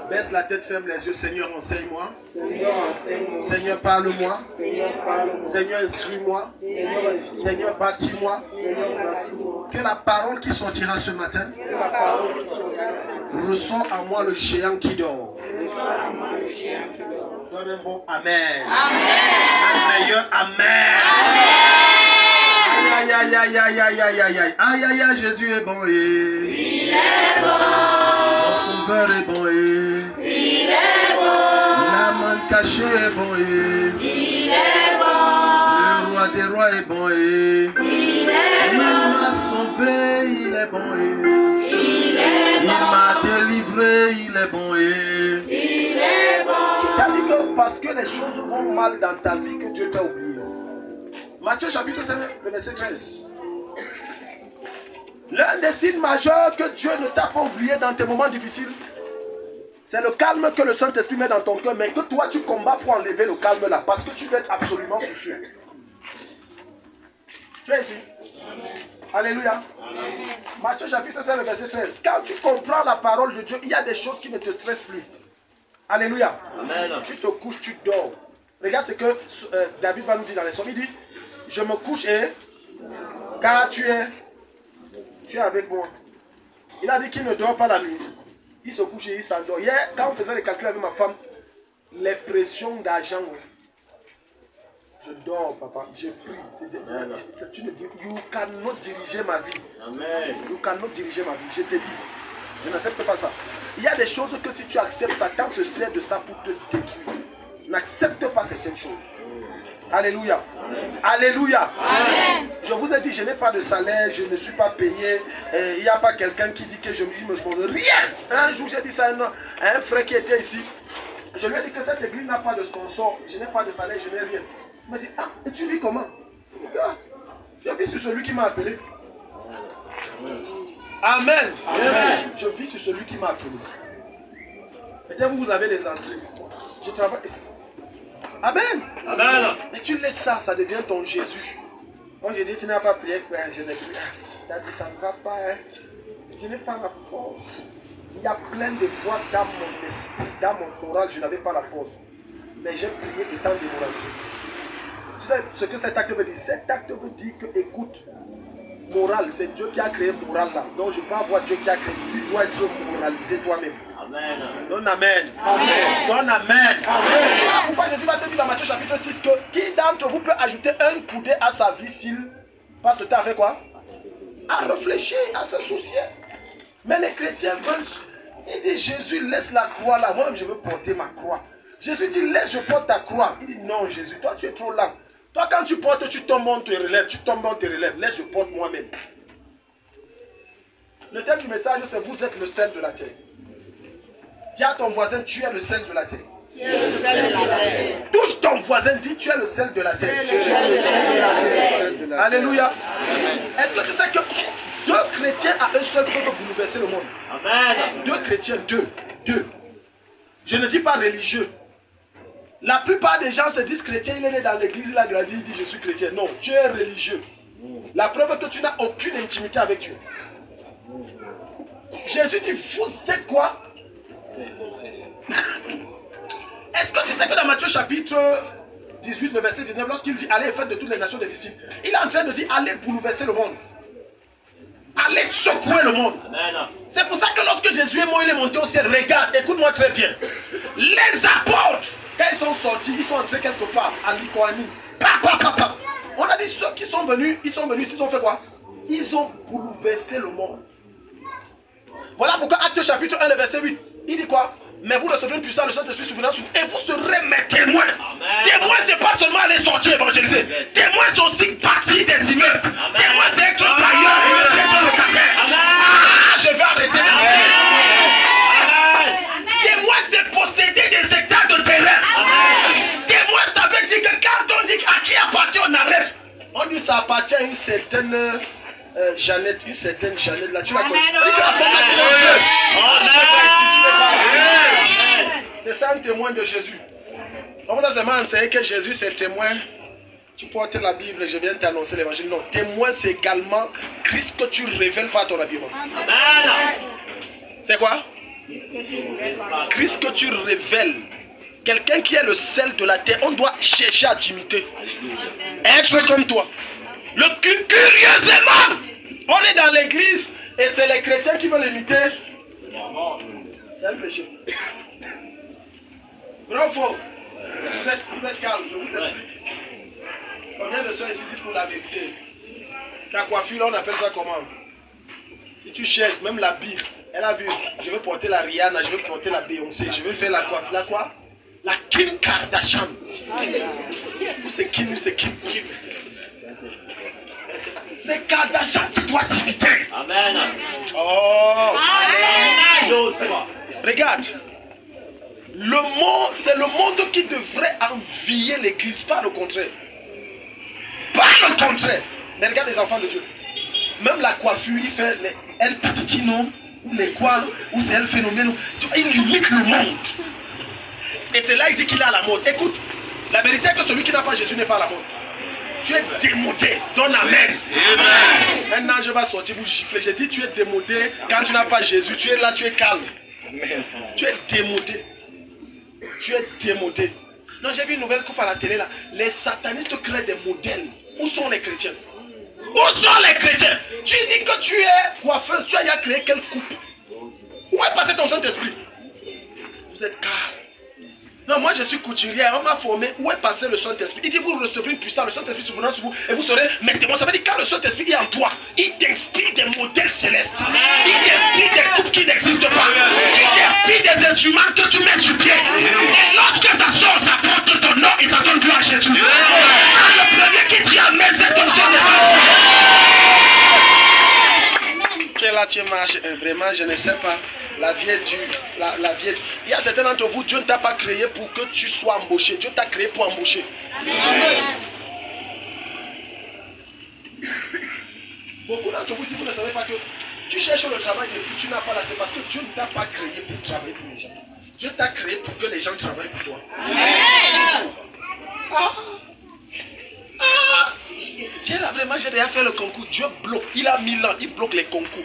Baisse la tête, ferme les yeux. Seigneur, enseigne-moi. Seigneur, enseigne-moi. Seigneur, parle-moi. Seigneur, parle-moi. Seigneur, instruis-moi. Seigneur, instruis-moi. Seigneur, bâtis-moi. Seigneur, bâtis-moi. Que la parole qui sortira ce matin Que la parole qui sortira ressort à moi le géant qui dort. reçoit à moi le chien qui dort. Donne un bon Amen. Amen. Un meilleur Amen. Aïe, aïe, aïe, aïe, aïe, aïe, aïe, aïe. Aïe, aïe, aïe, Jésus est bon. Il est bon. Mon sauveur est bon. Il est bon. La main cachée est bon. Il est bon. Le roi des rois est bon. Il est Il bon. m'a sauvé, il est bon. Il est Il bon. m'a délivré, il est bon. Il est bon. Qui t'a dit que parce que les choses vont mal dans ta vie que Dieu t'a oublié? Matthieu chapitre 5, le verset 13. L'un des signes majeurs que Dieu ne t'a pas oublié dans tes moments difficiles, c'est le calme que le Saint-Esprit met dans ton cœur, mais que toi tu combats pour enlever le calme là, parce que tu dois être absolument sûr. Tu es ici? Alléluia. Matthieu chapitre 5, le verset 13. Quand tu comprends la parole de Dieu, il y a des choses qui ne te stressent plus. Alléluia. Amen. Tu te couches, tu dors. Regarde ce que David va nous dire dans les psaumes. Il dit, je me couche et car tu es avec moi. Il a dit qu'il ne dort pas la nuit. Il se couche et il s'endort. Hier, quand on faisait les calculs avec ma femme, les pressions d'argent, je dors, papa, j'ai pris. Tu me dis, you cannot diriger ma vie. Amen. You cannot diriger ma vie. Je te dis, je n'accepte pas ça. Il y a des choses que si tu acceptes, Satan se sert de ça pour te détruire. N'accepte pas certaines choses. Alléluia. Alléluia. Amen. Je vous ai dit, je n'ai pas de salaire, je ne suis pas payé. Il n'y a pas quelqu'un qui dit que je me sponsor. Rien. Un jour, j'ai dit ça à un frère qui était ici. Je lui ai dit que cette église n'a pas de sponsor. Je n'ai pas de salaire, je n'ai rien. Il m'a dit, ah, et tu vis comment? Ah, je vis sur celui qui m'a appelé. Amen. Amen. Je vis sur celui qui m'a appelé. Peut-être vous avez les entrées. Je travaille. Amen. Amen. Mais tu laisses ça, ça devient ton Jésus. Quand je dis tu n'as pas prié, je n'ai plus. Tu as dit ça ne va pas. Hein. Je n'ai pas la force. Il y a plein de fois dans mon esprit, dans mon moral, je n'avais pas la force. Mais j'ai prié étant démoralisé. Tu sais ce que cet acte veut dire? Cet acte veut dire que, écoute, moral, c'est Dieu qui a créé moral là. Donc je peux avoir Dieu qui a créé. Tu dois être moralisé toi-même. Amen. Donne amen. Amen. Donne amen. Amen. Pourquoi Jésus va te dire dans Matthieu chapitre 6 que qui d'entre vous peut ajouter un coudé à sa vie s'il passe le temps à faire quoi? À réfléchir, à se soucier. Mais les chrétiens veulent. Il dit Jésus laisse la croix là. Moi-même je veux porter ma croix. Jésus dit laisse je porte ta croix. Il dit non Jésus, toi tu es trop lent. Toi quand tu portes, tu tombes, on te relève. Tu tombes, on te relève. Laisse je porte moi-même. Le thème du message c'est vous êtes le sel de la terre. Dis à ton voisin, tu es le sel de la terre. Touche ton voisin, dis tu es le sel de la terre. Alléluia. Est-ce que tu sais que deux chrétiens à eux seuls peuvent bouleverser le monde? Amen. Deux chrétiens, deux. Je ne dis pas religieux. La plupart des gens se disent chrétiens, il est né dans l'église, il a grandi, il dit je suis chrétien. Non, tu es religieux. La preuve est que tu n'as aucune intimité avec Dieu. Jésus dit, vous êtes quoi? Est-ce que tu sais que dans Matthieu chapitre 18, le verset 19, lorsqu'il dit allez et faites de toutes les nations des disciples, il est en train de dire allez bouleverser le monde. Allez secouer le monde. C'est pour ça que lorsque Jésus est mort, il est monté au ciel. Regarde, écoute-moi très bien. Les apôtres, quand ils sont sortis, ils sont entrés quelque part à l'Icoanie. On a dit ceux qui sont venus, ils ont fait quoi? Ils ont bouleversé le monde. Voilà pourquoi Acte chapitre 1, le verset 8, il dit quoi? Mais vous recevrez une puissance, le Saint-Esprit souvenant sur vous, et vous serez mes témoins. Témoins, c'est pas seulement aller sortir évangéliser. Témoins, c'est aussi partir des immeubles. Témoins, c'est être bailleur et être locataire. Ah, je vais arrêter. Témoins, c'est posséder des hectares de terrain. Témoins, ça veut dire que quand on dit à qui appartient, on arrête. On dit ça appartient à une certaine Jeannette, là, tu la connais. C'est ça un témoin de Jésus. On vous a seulement enseigné que Jésus c'est témoin. Tu portes la Bible et je viens t'annoncer l'évangile. Non, témoin c'est également Christ que tu révèles par ton habillement. C'est quoi? Christ que tu révèles. Quelqu'un qui est le sel de la terre, on doit chercher à t'imiter. Être comme toi. Curieusement, on est dans l'église et c'est les chrétiens qui veulent l'imiter. C'est un péché. Bravo. Vous êtes calme, je vous explique. Combien de soeurs ici disent pour la vérité? Ta coiffure, là, on appelle ça comment? Si tu cherches, même la Bible, elle a vu, je veux porter la Rihanna, je veux porter la Beyoncé, je veux faire la coiffure, la quoi? La Kim Kardashian. Ou c'est Kim, ou c'est Kim. C'est Kardashian qui doit t'imiter. Amen. Oh. Amen. Regarde. Le monde, c'est le monde qui devrait envier l'église, pas le contraire. Pas le contraire. Mais regarde les enfants de Dieu. Même la coiffure, il fait les El Petitino, ou les quoi, ou c'est El Phénomène. Il limite le monde. Et c'est là qu'il dit qu'il est à la mode. Écoute, la vérité est que celui qui n'a pas Jésus n'est pas à la mode. Tu es démodé. Donne amen. Maintenant, je vais sortir pour gifler. J'ai dit, tu es démodé. Quand tu n'as pas Jésus, tu es là, tu es calme. Tu es démodé. Tu es démodé. Non, j'ai vu une nouvelle coupe à la télé là. Les satanistes créent des modèles. Où sont les chrétiens? Où sont les chrétiens? Tu dis que tu es coiffeuse. Tu as créé quelle coupe? Où est passé ton Saint-Esprit? Vous êtes calme. Non, moi je suis couturière, on m'a formé. Où est passé le Saint-Esprit? Il dit vous recevrez une puissance, le Saint-Esprit surviendra sur vous et vous serez mes témoins. Ça veut dire quand le Saint-Esprit est en toi, il t'inspire des modèles célestes. Il t'inspire des coupes qui n'existent pas. Il t'inspire des instruments que tu mets sur pied. Et lorsque ça sort, ça porte ton nom et ça donne gloire à Jésus. Le premier qui dit amen, c'est ton Saint-Esprit. Là tu marches, vraiment je ne sais pas. La vie est dure. La vie est... Il y a certains d'entre vous, Dieu ne t'a pas créé pour que tu sois embauché. Dieu t'a créé pour embaucher. Amen. Beaucoup d'entre vous, si vous ne savez pas que tu cherches le travail et puis tu n'as pas là, c'est parce que Dieu ne t'a pas créé pour travailler pour les gens. Dieu t'a créé pour que les gens travaillent pour toi. Amen. Vraiment, j'ai déjà fait le concours. Dieu bloque. Il a 1000 ans. Il bloque les concours.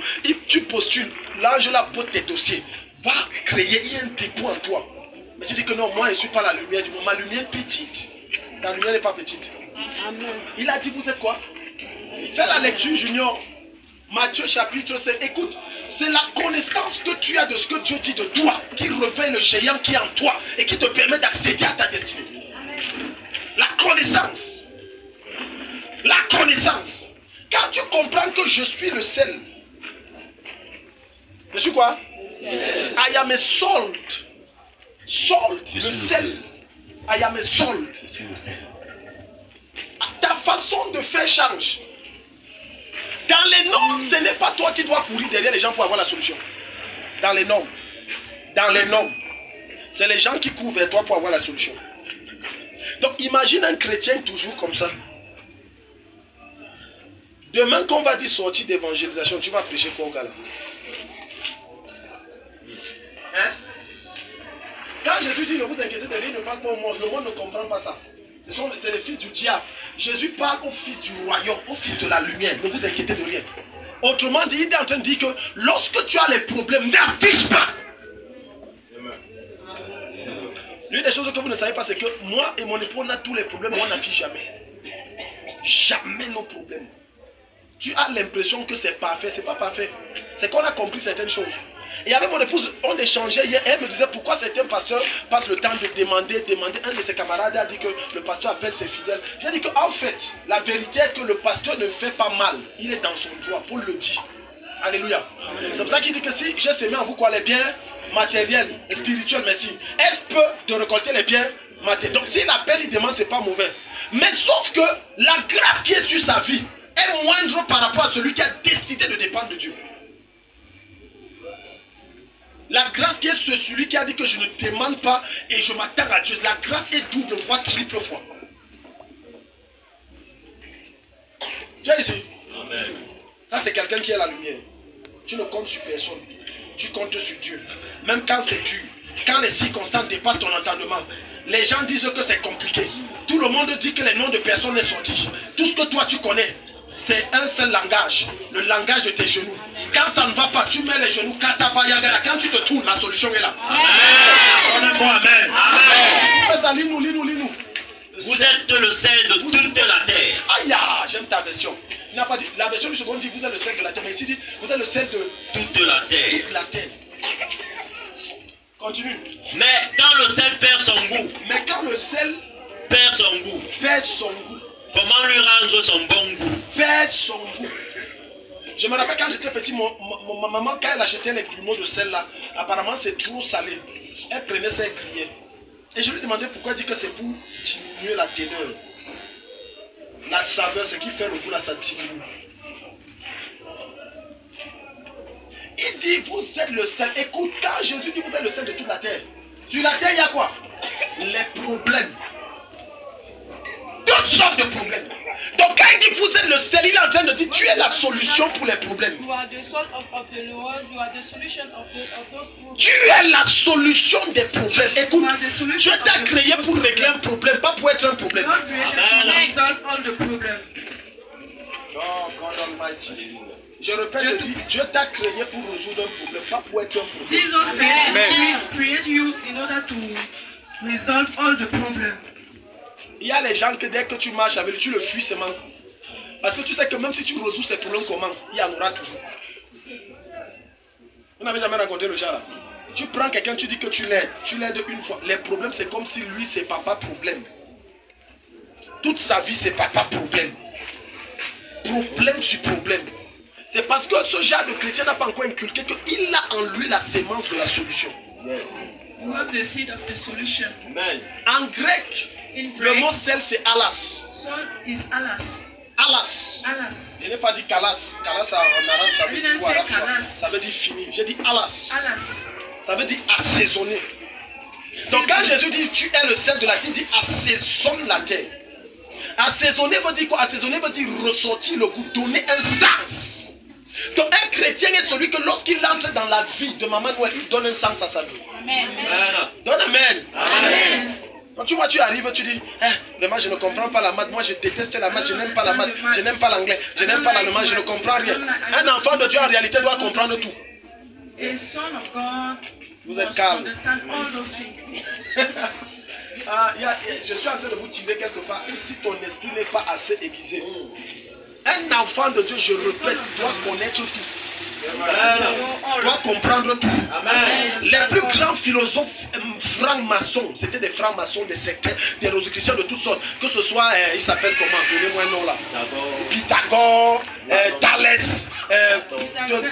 Tu postules. L'ange là pose tes dossiers. Va créer. Il y a un dépôt en toi. Mais tu dis que non, moi je ne suis pas la lumière du monde. Ma lumière est petite. Ta lumière n'est pas petite. Amen. Il a dit, vous êtes quoi? Fais la lecture, Junior. Matthieu chapitre 7. Écoute, c'est la connaissance que tu as de ce que Dieu dit de toi qui révèle le géant qui est en toi et qui te permet d'accéder à ta destinée. La connaissance. La connaissance. Quand tu comprends que je suis le sel. Je suis quoi? I am a salt. Salt, le sel. I am a salt. Ta façon de faire change. Dans les normes, ce n'est pas toi qui dois courir derrière les gens pour avoir la solution. Dans les normes. Dans les normes. C'est les gens qui courent vers toi pour avoir la solution. Donc imagine un chrétien toujours comme ça. Demain, quand on va dire sortie d'évangélisation, tu vas prêcher quoi au gars là? Hein? Quand Jésus dit ne vous inquiétez de rien, ne parle pas au monde, le monde ne comprend pas ça. C'est les fils du diable. Jésus parle aux fils du royaume, aux fils de la lumière. Ne vous inquiétez de rien. Autrement dit, il est en train de dire que lorsque tu as les problèmes, n'affiche pas. L'une des choses que vous ne savez pas, c'est que moi et mon époux, on a tous les problèmes, mais on n'affiche jamais. Jamais nos problèmes. Tu as l'impression que c'est parfait, c'est pas parfait. C'est qu'on a compris certaines choses. Et avec mon épouse, on échangeait hier, elle me disait pourquoi certains pasteurs passent le temps de demander. Un de ses camarades a dit que le pasteur appelle ses fidèles. J'ai dit qu'en fait, la vérité est que le pasteur ne fait pas mal. Il est dans son droit, Paul le dit. Alléluia. C'est pour ça qu'il dit que si j'ai semé en vous quoi, les biens matériels et spirituels, merci. Est-ce peu de récolter les biens matériels? Donc s'il appelle, il demande, c'est pas mauvais. Mais sauf que la grâce qui est sur sa vie est moindre par rapport à celui qui a décidé de dépendre de Dieu. La grâce qui est sur celui qui a dit que je ne demande pas et je m'attends à Dieu. La grâce est double fois, triple fois. Tu es ici? Amen. Ça c'est quelqu'un qui est la lumière. Tu ne comptes sur personne. Tu comptes sur Dieu. Même quand c'est dur, quand les circonstances dépassent ton entendement, les gens disent que c'est compliqué. Tout le monde dit que les noms de personnes sont sortis. Tout ce que toi tu connais, c'est un seul langage. Le langage de tes genoux. Quand ça ne va pas, tu mets les genoux. Quand tu te tournes, la solution est là. Amen. Donnez-moi Amen. Amen. Fais ça, lis-nous, lis-nous, lis-nous. Vous êtes le sel de toute la terre. Aïe, j'aime ta version. Il n'a pas dit, la version du second dit vous êtes le sel de la terre. Mais ici dit vous êtes le sel de Toute la terre. toute la terre. Continue. Mais quand le sel perd son goût, Mais quand le sel perd son goût, perd son goût, comment lui rendre son bon goût? perd son goût. Je me rappelle quand j'étais petit, ma maman, quand elle achetait les grumeaux de sel là, apparemment c'est trop salé. Elle prenait ça et criait. Et je lui demandais pourquoi, elle dit que c'est pour diminuer la teneur. La saveur, ce qui fait le goût là, ça diminue. Il dit, vous êtes le sel. Écoute, quand Jésus dit, vous êtes le sel de toute la terre. Sur la terre, il y a quoi? Les problèmes. Toutes sortes de problèmes. Donc quand il dit, vous êtes le sel, il est en train de dire, tu es la solution pour les problèmes. You are the salt of the world. You are the solution of those problems. Tu es la solution des problèmes. Écoute, Dieu t'a créé pour régler un problème, pas pour être un problème. God created to solve all the problems. Oh, God Almighty. Je répète, je dis, Dieu t'a créé pour résoudre un problème, pas pour être un problème. Jesus created you in order to resolve all the problems. Il y a les gens que dès que tu marches avec lui, tu le fuis seulement. Parce que tu sais que même si tu résous ces problèmes comment, il y en aura toujours. Vous n'avez jamais rencontré le genre là. Tu prends quelqu'un, tu dis que tu l'aides une fois. Les problèmes, c'est comme si lui, c'est papa problème. Toute sa vie, c'est papa problème. Problème sur problème. C'est parce que ce genre de chrétien n'a pas encore inculqué qu'il a en lui la sémence de la solution. Yes. You have the seed of the solution. Amen. En grec, In le Greek, mot sel, c'est alas. salt is alas. Alas. Alas. Je n'ai pas dit kalas. Kalas en arabe, ça veut dire quoi? didn't say kalas. Ça veut dire fini. J'ai dit alas. Alas. Ça veut dire assaisonner. Donc quand Jésus dit tu es le sel de la terre, il dit assaisonne la terre. Assaisonner veut dire quoi? Assaisonner veut dire ressortir le goût, donner un sens. Donc un chrétien est celui que lorsqu'il entre dans la vie de Maman Noël, il donne un sens à sa vie. Amen. Amen. Donne amen. Amen. Quand tu vois, tu arrives, tu dis, vraiment je ne comprends pas la maths, moi je déteste la maths, je n'aime pas la maths, je n'aime pas l'anglais, je n'aime pas l'allemand, je ne comprends rien. Un enfant de Dieu en réalité doit comprendre tout. A son of God Vous êtes must calme. understand all those things. Je suis en train de vous tirer quelque part, si ton esprit n'est pas assez aiguisé. Un enfant de Dieu, je répète, doit connaître tout. Doit comprendre tout. Amen. Les plus grands philosophes francs-maçons, c'était des francs-maçons, des sectaires, des rosicruciens de toutes sortes. Que ce soit, il s'appelle comment? Donnez-moi un nom là. Pythagore, Thalès,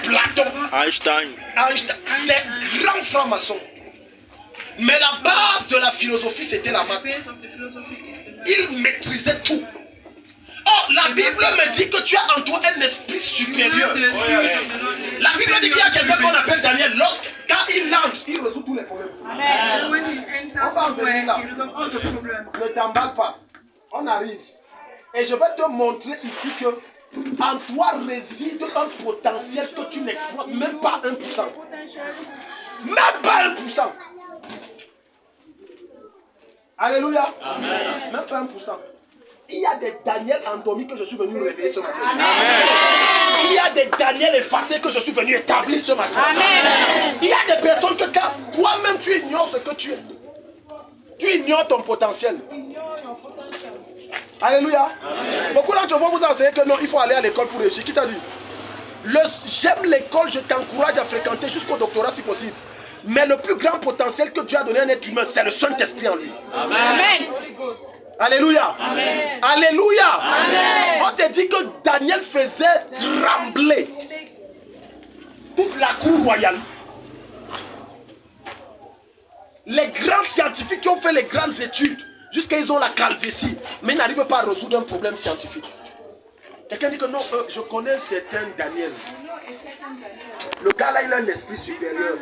Platon, Einstein. des grands francs-maçons. Mais la base de la philosophie, c'était la The maths. base of the philosophy is the math. Ils maîtrisaient tout. Oh, la Bible me dit que tu as en toi un esprit supérieur. The spirit of the Lord is La Bible dit qu'il y a quelqu'un qu'on appelle Daniel. Quand il entre, il résout tous les problèmes. And when he enters On va en venir là. somewhere, he resolves all the problems. Ne t'emballe pas. On arrive. Et je vais te montrer ici que en toi réside un potentiel que tu n'exploites même pas 1%. Même pas 1%. Alléluia. Amen. Même pas 1%. Il y a des Daniel endormis que je suis venu réveiller ce matin. Il y a des Daniel effacés que je suis venu établir ce matin. Il y a des personnes que quand toi-même tu ignores ce que tu es. Tu ignores ton potentiel. Alléluia. Beaucoup d'entre vous enseignez que non, il faut aller à l'école pour réussir. Qui t'a dit? J'aime l'école, je t'encourage à fréquenter jusqu'au doctorat si possible. Mais le plus grand potentiel que Dieu a donné à un être humain, c'est le Saint-Esprit en lui. Amen. Alléluia. Amen. Alléluia. Amen. On te dit que Daniel faisait trembler toute la cour royale. Les grands scientifiques qui ont fait les grandes études, jusqu'à ils ont la calvitie, mais ils n'arrivent pas à résoudre un problème scientifique. Quelqu'un dit que non, je connais un certain Daniel. Le gars là, il a un esprit supérieur.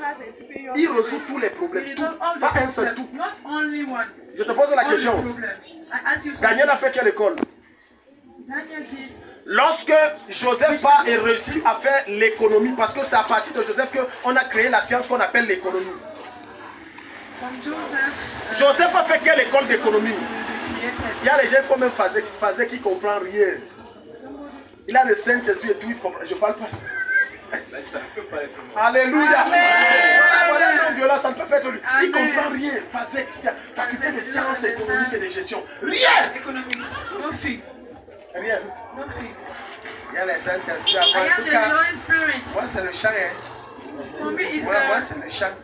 Il résout tous les problèmes. Tout. Pas un seul tout. Not only one. Je te pose la All the question. problems. I ask you Daniel a fait quelle école? Daniel did. Lorsque Joseph a réussi à faire l'économie, parce que c'est à partir de Joseph qu'on a créé la science qu'on appelle l'économie. From Joseph. Joseph a fait quelle école d'économie? Created. Il y a les gens qui font même phasé qui ne comprennent rien. Il a le Saint-Esprit et tout, il comprend. Je ne parle pas. Alléluia. Amen. Voilà un homme violent, ça ne peut pas être lui. Il ne Amen. comprend rien. Faculté de sciences économiques et de gestion. Rien. Economics. Nothing. Rien. Nothing. Il y a les Saint-Esprit. I En am tout the cas, Holy Spirit. moi c'est le chant. Hein. For me, it's Moi the c'est le chant.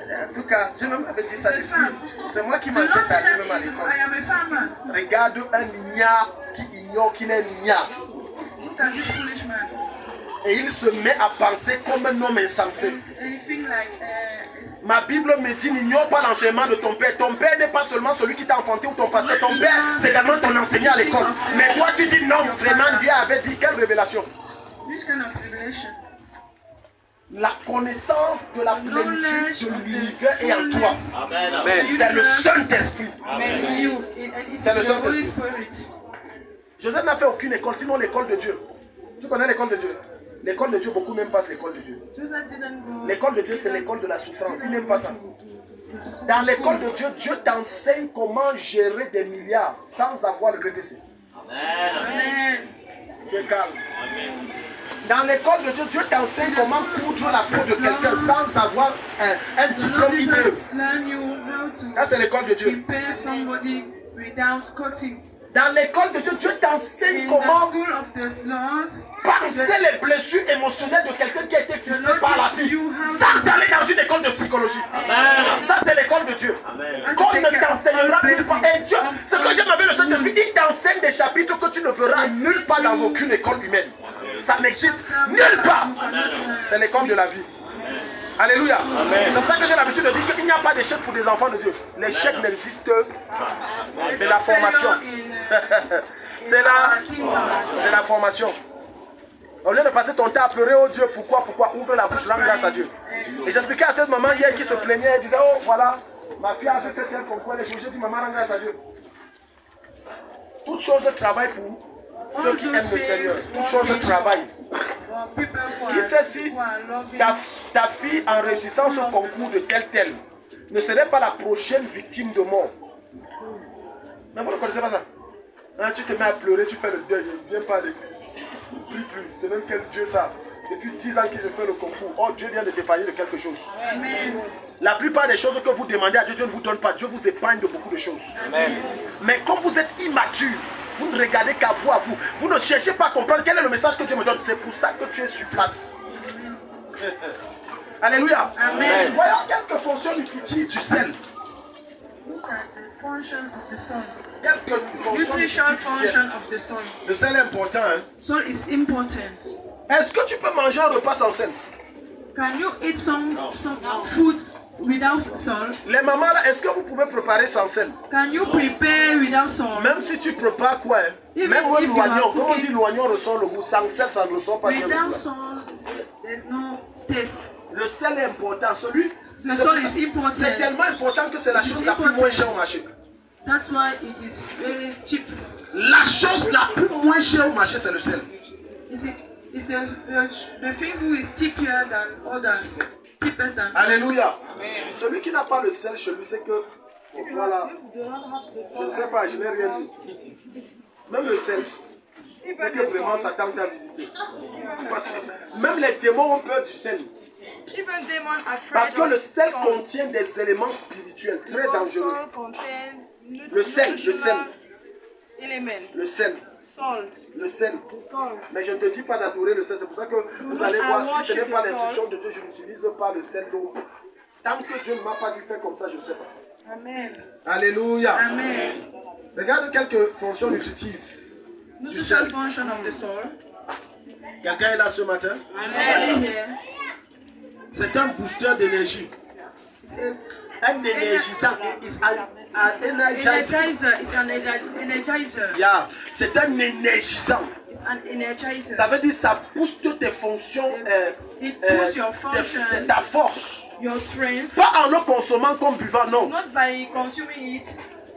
En tout cas, je même avais dit ça Le depuis. femme. C'est moi qui The m'en Lord tête said à lui-même à that l'école. I am a farmer. Regarde un ignare qui ignore qu'il est un ignare. Look at this foolish man. Et il se met à penser comme un homme insensé. It's anything like Ma Bible me dit, n'ignore pas l'enseignement de ton père. Ton père n'est pas seulement celui qui t'a enfanté ou ton pasteur. Ton père, c'est également ton enseignant à l'école. Mais toi, tu dis non. Vraiment, Dieu avait dit, quelle révélation? which kind of revelation? La connaissance de la plénitude de l'univers est en toi. Amen. C'est le Saint-Esprit. In you. And it's C'est le the Saint-Esprit. Holy Spirit. Joseph n'a fait aucune école, sinon l'école de Dieu. Tu connais l'école de Dieu? L'école de Dieu, beaucoup même passent l'école de Dieu. Joseph didn't go. L'école de Dieu, c'est l'école de la souffrance. Il n'aime pas ça. Dans l'école de Dieu, Dieu t'enseigne comment gérer des milliards sans avoir le BPC. Amen. Tu es calme. Dans l'école de Dieu, Dieu t'enseigne comment coudre la peau de quelqu'un sans avoir un The diplôme Lord IDE. Jesus learn you how Ça, to c'est l'école de Dieu. prepare somebody without cutting. Dans l'école de Dieu, Dieu t'enseigne In the comment school of the Lord, penser les blessures émotionnelles de quelqu'un qui a été frustré par la vie sans aller dans une école de psychologie. Ça, c'est l'école de Dieu. Qu'on ne t'enseignera plus pas. Et Dieu, ce que j'aime avec le Saint-Esprit, il t'enseigne des chapitres que tu ne verras nulle part dans aucune école humaine. Ça n'existe nulle part. C'est l'école de la vie. Alléluia. C'est pour ça que j'ai l'habitude de dire qu'il n'y a pas d'échec pour des enfants de Dieu. L'échec n'existe pas. C'est la formation. C'est la formation. Au lieu de passer ton temps à pleurer, oh Dieu, pourquoi, ouvre la bouche, rends grâce à Dieu. Et j'expliquais à cette maman hier qui se plaignait, elle disait, oh voilà, ma fille a fait tel concours, elle est jugée, j'ai dit, maman, rends grâce à Dieu. Toute chose travaille pour ceux qui aiment le Seigneur. Toute chose travaille. Qui sait si ta fille, en réussissant ce concours de tel, ne serait pas la prochaine victime de mort? Mais vous ne connaissez pas ça? Hein, tu te mets à pleurer, tu fais le deuil, je ne viens pas à l'église. Plus. C'est même quel Dieu ça? Depuis 10 ans que je fais le concours. Oh, Dieu vient de t'épargner de quelque chose. Amen. La plupart des choses que vous demandez à Dieu, Dieu ne vous donne pas. Dieu vous épargne de beaucoup de choses. Amen. Mais comme vous êtes immature, vous ne regardez qu'à vous, à vous. Vous ne cherchez pas à comprendre quel est le message que Dieu me donne. C'est pour ça que tu es sur place. Alléluia. Amen. Voyons quelques fonctions nutritives du sel. Look at the function of the sun. Quelques fonctions Nutrition nutritives du function sel. of the sun. Le sel est important. Hein? Salt is important. Est-ce que tu peux manger un repas sans sel? Can you eat some food without salt? Les mamans là, est-ce que vous pouvez préparer sans sel? Can you prepare without salt? Même si tu prépares quoi, hein? Even Même if you l'oignon, are comme on dit cooking- l'oignon ressort le goût, sans sel ça ne ressort pas bien le goût. Without là. salt, there's no taste. Le sel est important, celui. The salt is important. C'est tellement important que c'est la It is chose la plus important. moins chère au marché. That's why it is very cheap. La chose la plus moins chère au marché, c'est le sel. It's the things who is cheaper than others. Cheapest than Alléluia. Celui qui n'a pas le sel chez lui, c'est que. Voilà. Je ne sais pas, je n'ai rien dit. Même le sel. C'est que vraiment Satan t'a visité. Parce que même les démons ont peur du sel. Even demons are afraid Parce que le of sel salt. contient des éléments spirituels très dangereux. Salt contains Le sel, le sel. Element. Le sel. Salt. Le sel. Salt. Mais je ne te dis pas d'adorer le sel. C'est pour ça que vous allez voir, si ce n'est pas l'instruction de Dieu, je n'utilise pas le sel d'eau. Tant que Dieu ne m'a pas dit faire comme ça, je ne sais pas. Amen. Alléluia. Amen. Regarde quelques fonctions nutritives. Nutritional function of the soul. Quelqu'un est là ce matin? Amen. Here. C'est un booster d'énergie. Un énergisant. It's an energizer. Energizer is an energizer. Yeah. C'est un énergisant. It's an energizer. Ça veut dire ça booste tes fonctions, It boosts your function, ta force. your strength, Pas en le consommant comme buvant, non. not by consuming it,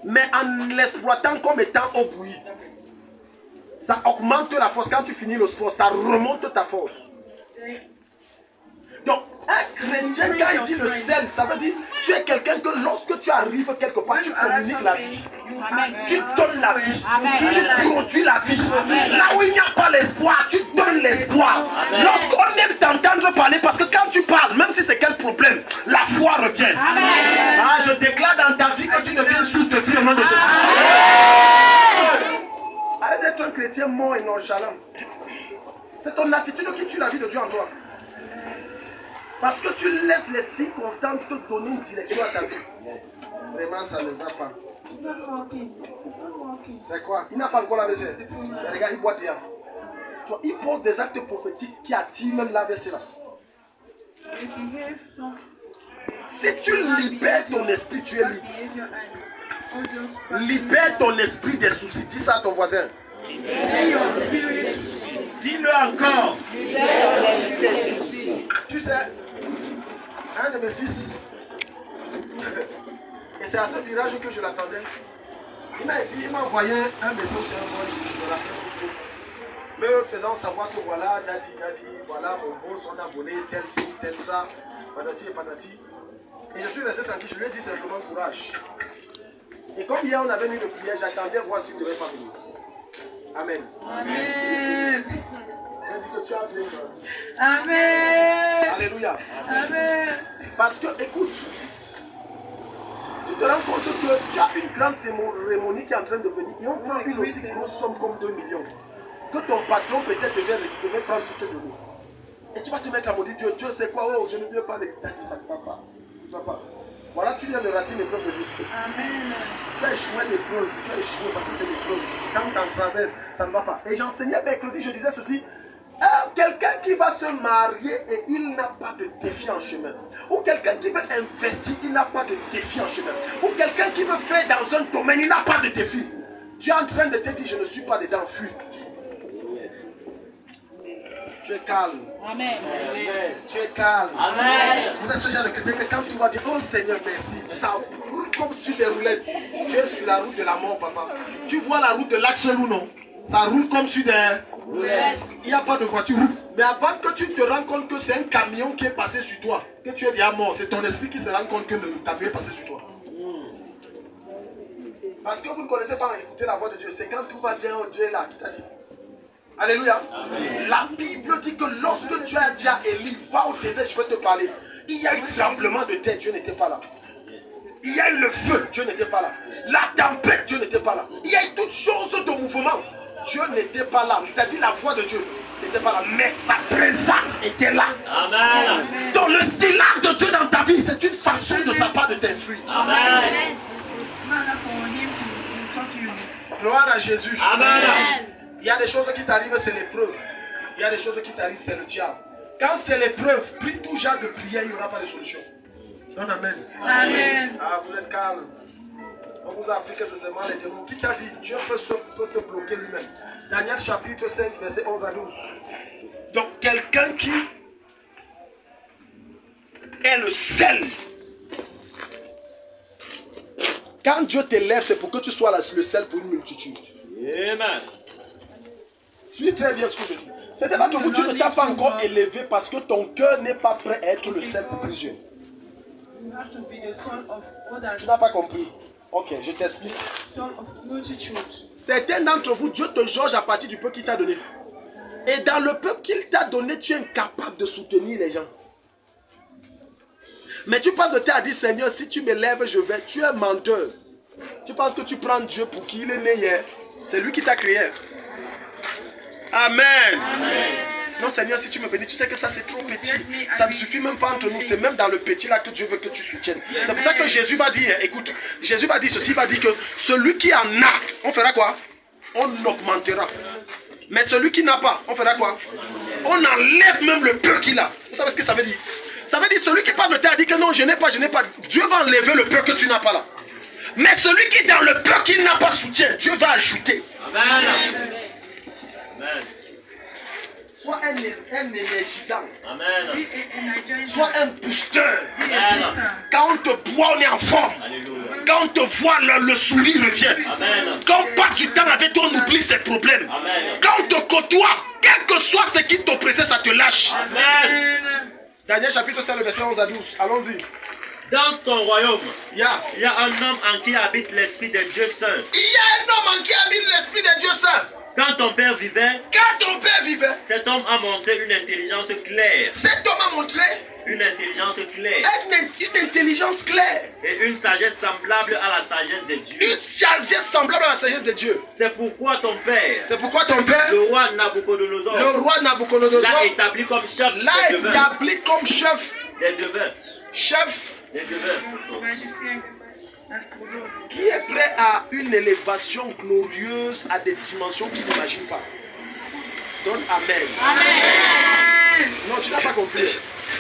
Mais en l'exploitant comme étant au bruit. Ça augmente la force. Quand tu finis le sport, ça remonte ta force. Donc, Un chrétien, quand il dit le sel, ça veut dire tu es quelqu'un que lorsque tu arrives quelque part, tu communiques la vie. Tu donnes la vie. Tu produis la vie. Là où il n'y a pas l'espoir, tu donnes l'espoir. Lorsqu'on aime t'entendre parler, parce que quand tu parles, même si c'est quel problème, la foi revient. Ah, je déclare dans ta vie que tu deviens source de vie au nom de Jésus. Arrête d'être un chrétien mort et nonchalant. C'est ton attitude qui tue la vie de Dieu en toi. Parce que tu laisses les circonstances te donner une direction à ta vie. Vraiment, ça ne va pas. C'est quoi? Il n'a pas encore la vaisselle. Mais regarde, il boit bien. Il pose des actes prophétiques qui attirent même la vaisselle. Si tu libères ton esprit, tu es libre. Libère ton esprit des soucis. Dis ça à ton voisin. Dis-le encore. Tu sais, un de mes fils, et c'est à ce virage que je l'attendais, il m'a envoyé un message sur un voice de la fin, me faisant savoir que voilà, daddy, voilà, mon boss, on a volé tel ci, tel ça, patati et patati. Et je suis resté tranquille, je lui ai dit simplement courage. Et comme hier on avait mis le prière, j'attendais voir s'il ne devait pas venir. Amen. Amen. Je dis que tu as bien grandi. Amen. Alléluia. Amen. Parce que, écoute, tu te rends compte que tu as une grande cérémonie qui est en train de venir et on prend une aussi grosse somme comme 2 millions. Que ton patron peut-être devait prendre toutes tes données. Et tu vas te mettre à maudire Dieu. Dieu sait quoi? Oh, je ne viens pas de dit ça ne va pas. Ça va pas. Voilà, tu viens de rater l'épreuve de Dieu. Amen. Tu as échoué l'épreuve. Tu as échoué parce que c'est l'épreuve. Quand tu en traverses, ça ne va pas. Et j'enseignais mercredi, je disais ceci. Quelqu'un qui va se marier et il n'a pas de défi en chemin. Ou quelqu'un qui veut investir, il n'a pas de défi en chemin. Ou quelqu'un qui veut faire dans un domaine, il n'a pas de défi. Tu es en train de te dire, je ne suis pas dedans, fuis. Tu es calme. Amen. Amen. Tu es calme. Amen. Vous êtes ce genre de chrétien que quand tu vas dire, oh Seigneur, merci, ça roule comme sur des roulettes. Tu es sur la route de la mort, papa. Tu vois la route de l'Axel ou non? Ça roule comme sur des roulettes. Il n'y a pas de voiture. Mais avant que tu te rends compte que c'est un camion qui est passé sur toi, que tu es déjà mort, c'est ton esprit qui se rend compte que le camion est passé sur toi. Parce que vous ne connaissez pas écouter la voix de Dieu. C'est quand tout va bien, Dieu est là qui t'a dit. Alléluia. Amen. La Bible dit que lorsque tu as dit à Élie, va au désert, je vais te parler. Il y a eu un tremblement de terre, Dieu n'était pas là. Il y a eu le feu, Dieu n'était pas là. La tempête, Dieu n'était pas là. Il y a eu toutes choses de mouvement. Dieu n'était pas là. Il t'a dit la voix de Dieu n'était pas là. Mais sa présence était là. Amen. Donc le silence de Dieu dans ta vie, c'est une façon de sa part de t'instruire. Amen. Gloire à Jésus. Amen. Il y a des choses qui t'arrivent, c'est l'épreuve. Il y a des choses qui t'arrivent, c'est le diable. Quand c'est l'épreuve, prie tout genre de prière, il n'y aura pas de solution. Donne amen. Amen. Ah, vous êtes calme. On vous a appris que c'est seulement les démons. Qui t'a dit? Dieu peut te bloquer lui-même. Daniel chapitre 5, verset 11 à 12. Donc, quelqu'un qui est le sel. Quand Dieu t'élève, c'est pour que tu sois le sel pour une multitude. Amen. Suis très bien ce que je dis. C'est d'abord que Dieu ne t'a pas encore élevé parce que ton cœur n'est pas prêt à être le sel pour plusieurs. Tu n'as pas compris. Ok, je t'explique. Certains d'entre vous, Dieu te jauge à partir du peu qu'il t'a donné. Et dans le peu qu'il t'a donné, tu es incapable de soutenir les gens. Mais tu passes le temps à dire, Seigneur, si tu m'élèves, je vais. Tu es menteur. Tu penses que tu prends Dieu pour qui il est né hier. C'est lui qui t'a créé. Amen. Amen. Non, Seigneur, si tu me bénis, tu sais que ça c'est trop petit. Ça ne suffit même pas entre nous. C'est même dans le petit là que Dieu veut que tu soutiennes. C'est pour ça que Jésus va dire, écoute, Jésus va dire ceci, il va dire que celui qui en a, on fera quoi? On augmentera. Mais celui qui n'a pas, on fera quoi? On enlève même le peu qu'il a. Vous savez ce que ça veut dire? Ça veut dire celui qui parle de terre dit que non, je n'ai pas. Dieu va enlever le peu que tu n'as pas là. Mais celui qui dans le peu qu'il n'a pas soutient, Dieu va ajouter. Amen. Amen. Sois un énergisant. Amen. Sois un booster. Amen. Quand on te boit, on est en forme. Alléluia. Quand on te voit, le sourire revient. Amen. Quand on passe du temps avec toi, on oublie ses problèmes. Amen. Quand on te côtoie, quel que soit ce qui t'oppressait, ça te lâche. Amen. Daniel chapitre 5, le verset 11 à 12. Allons-y. Dans ton royaume, Yeah. il y a un homme en qui habite l'Esprit de Dieu Saint. Il y a un homme en qui habite l'Esprit de Dieu Saint. Quand ton père vivait, Quand ton père vivait, cet homme a montré une intelligence claire. cet homme a montré Une intelligence claire. une intelligence claire. Et une sagesse semblable à la sagesse de Dieu. Une sagesse semblable à la sagesse de Dieu. C'est pourquoi ton père, C'est pourquoi ton père, le roi le Nabucodonosor, roi Nabucodonosor, l'a établi comme chef l'a des devins. établi comme chef. Des devins. Chef Des devins. magicien, astrologue. qui est prêt à une élévation glorieuse à des dimensions qu'il n'imagine pas. Donne Amen. Amen. Non, tu n'as pas compris.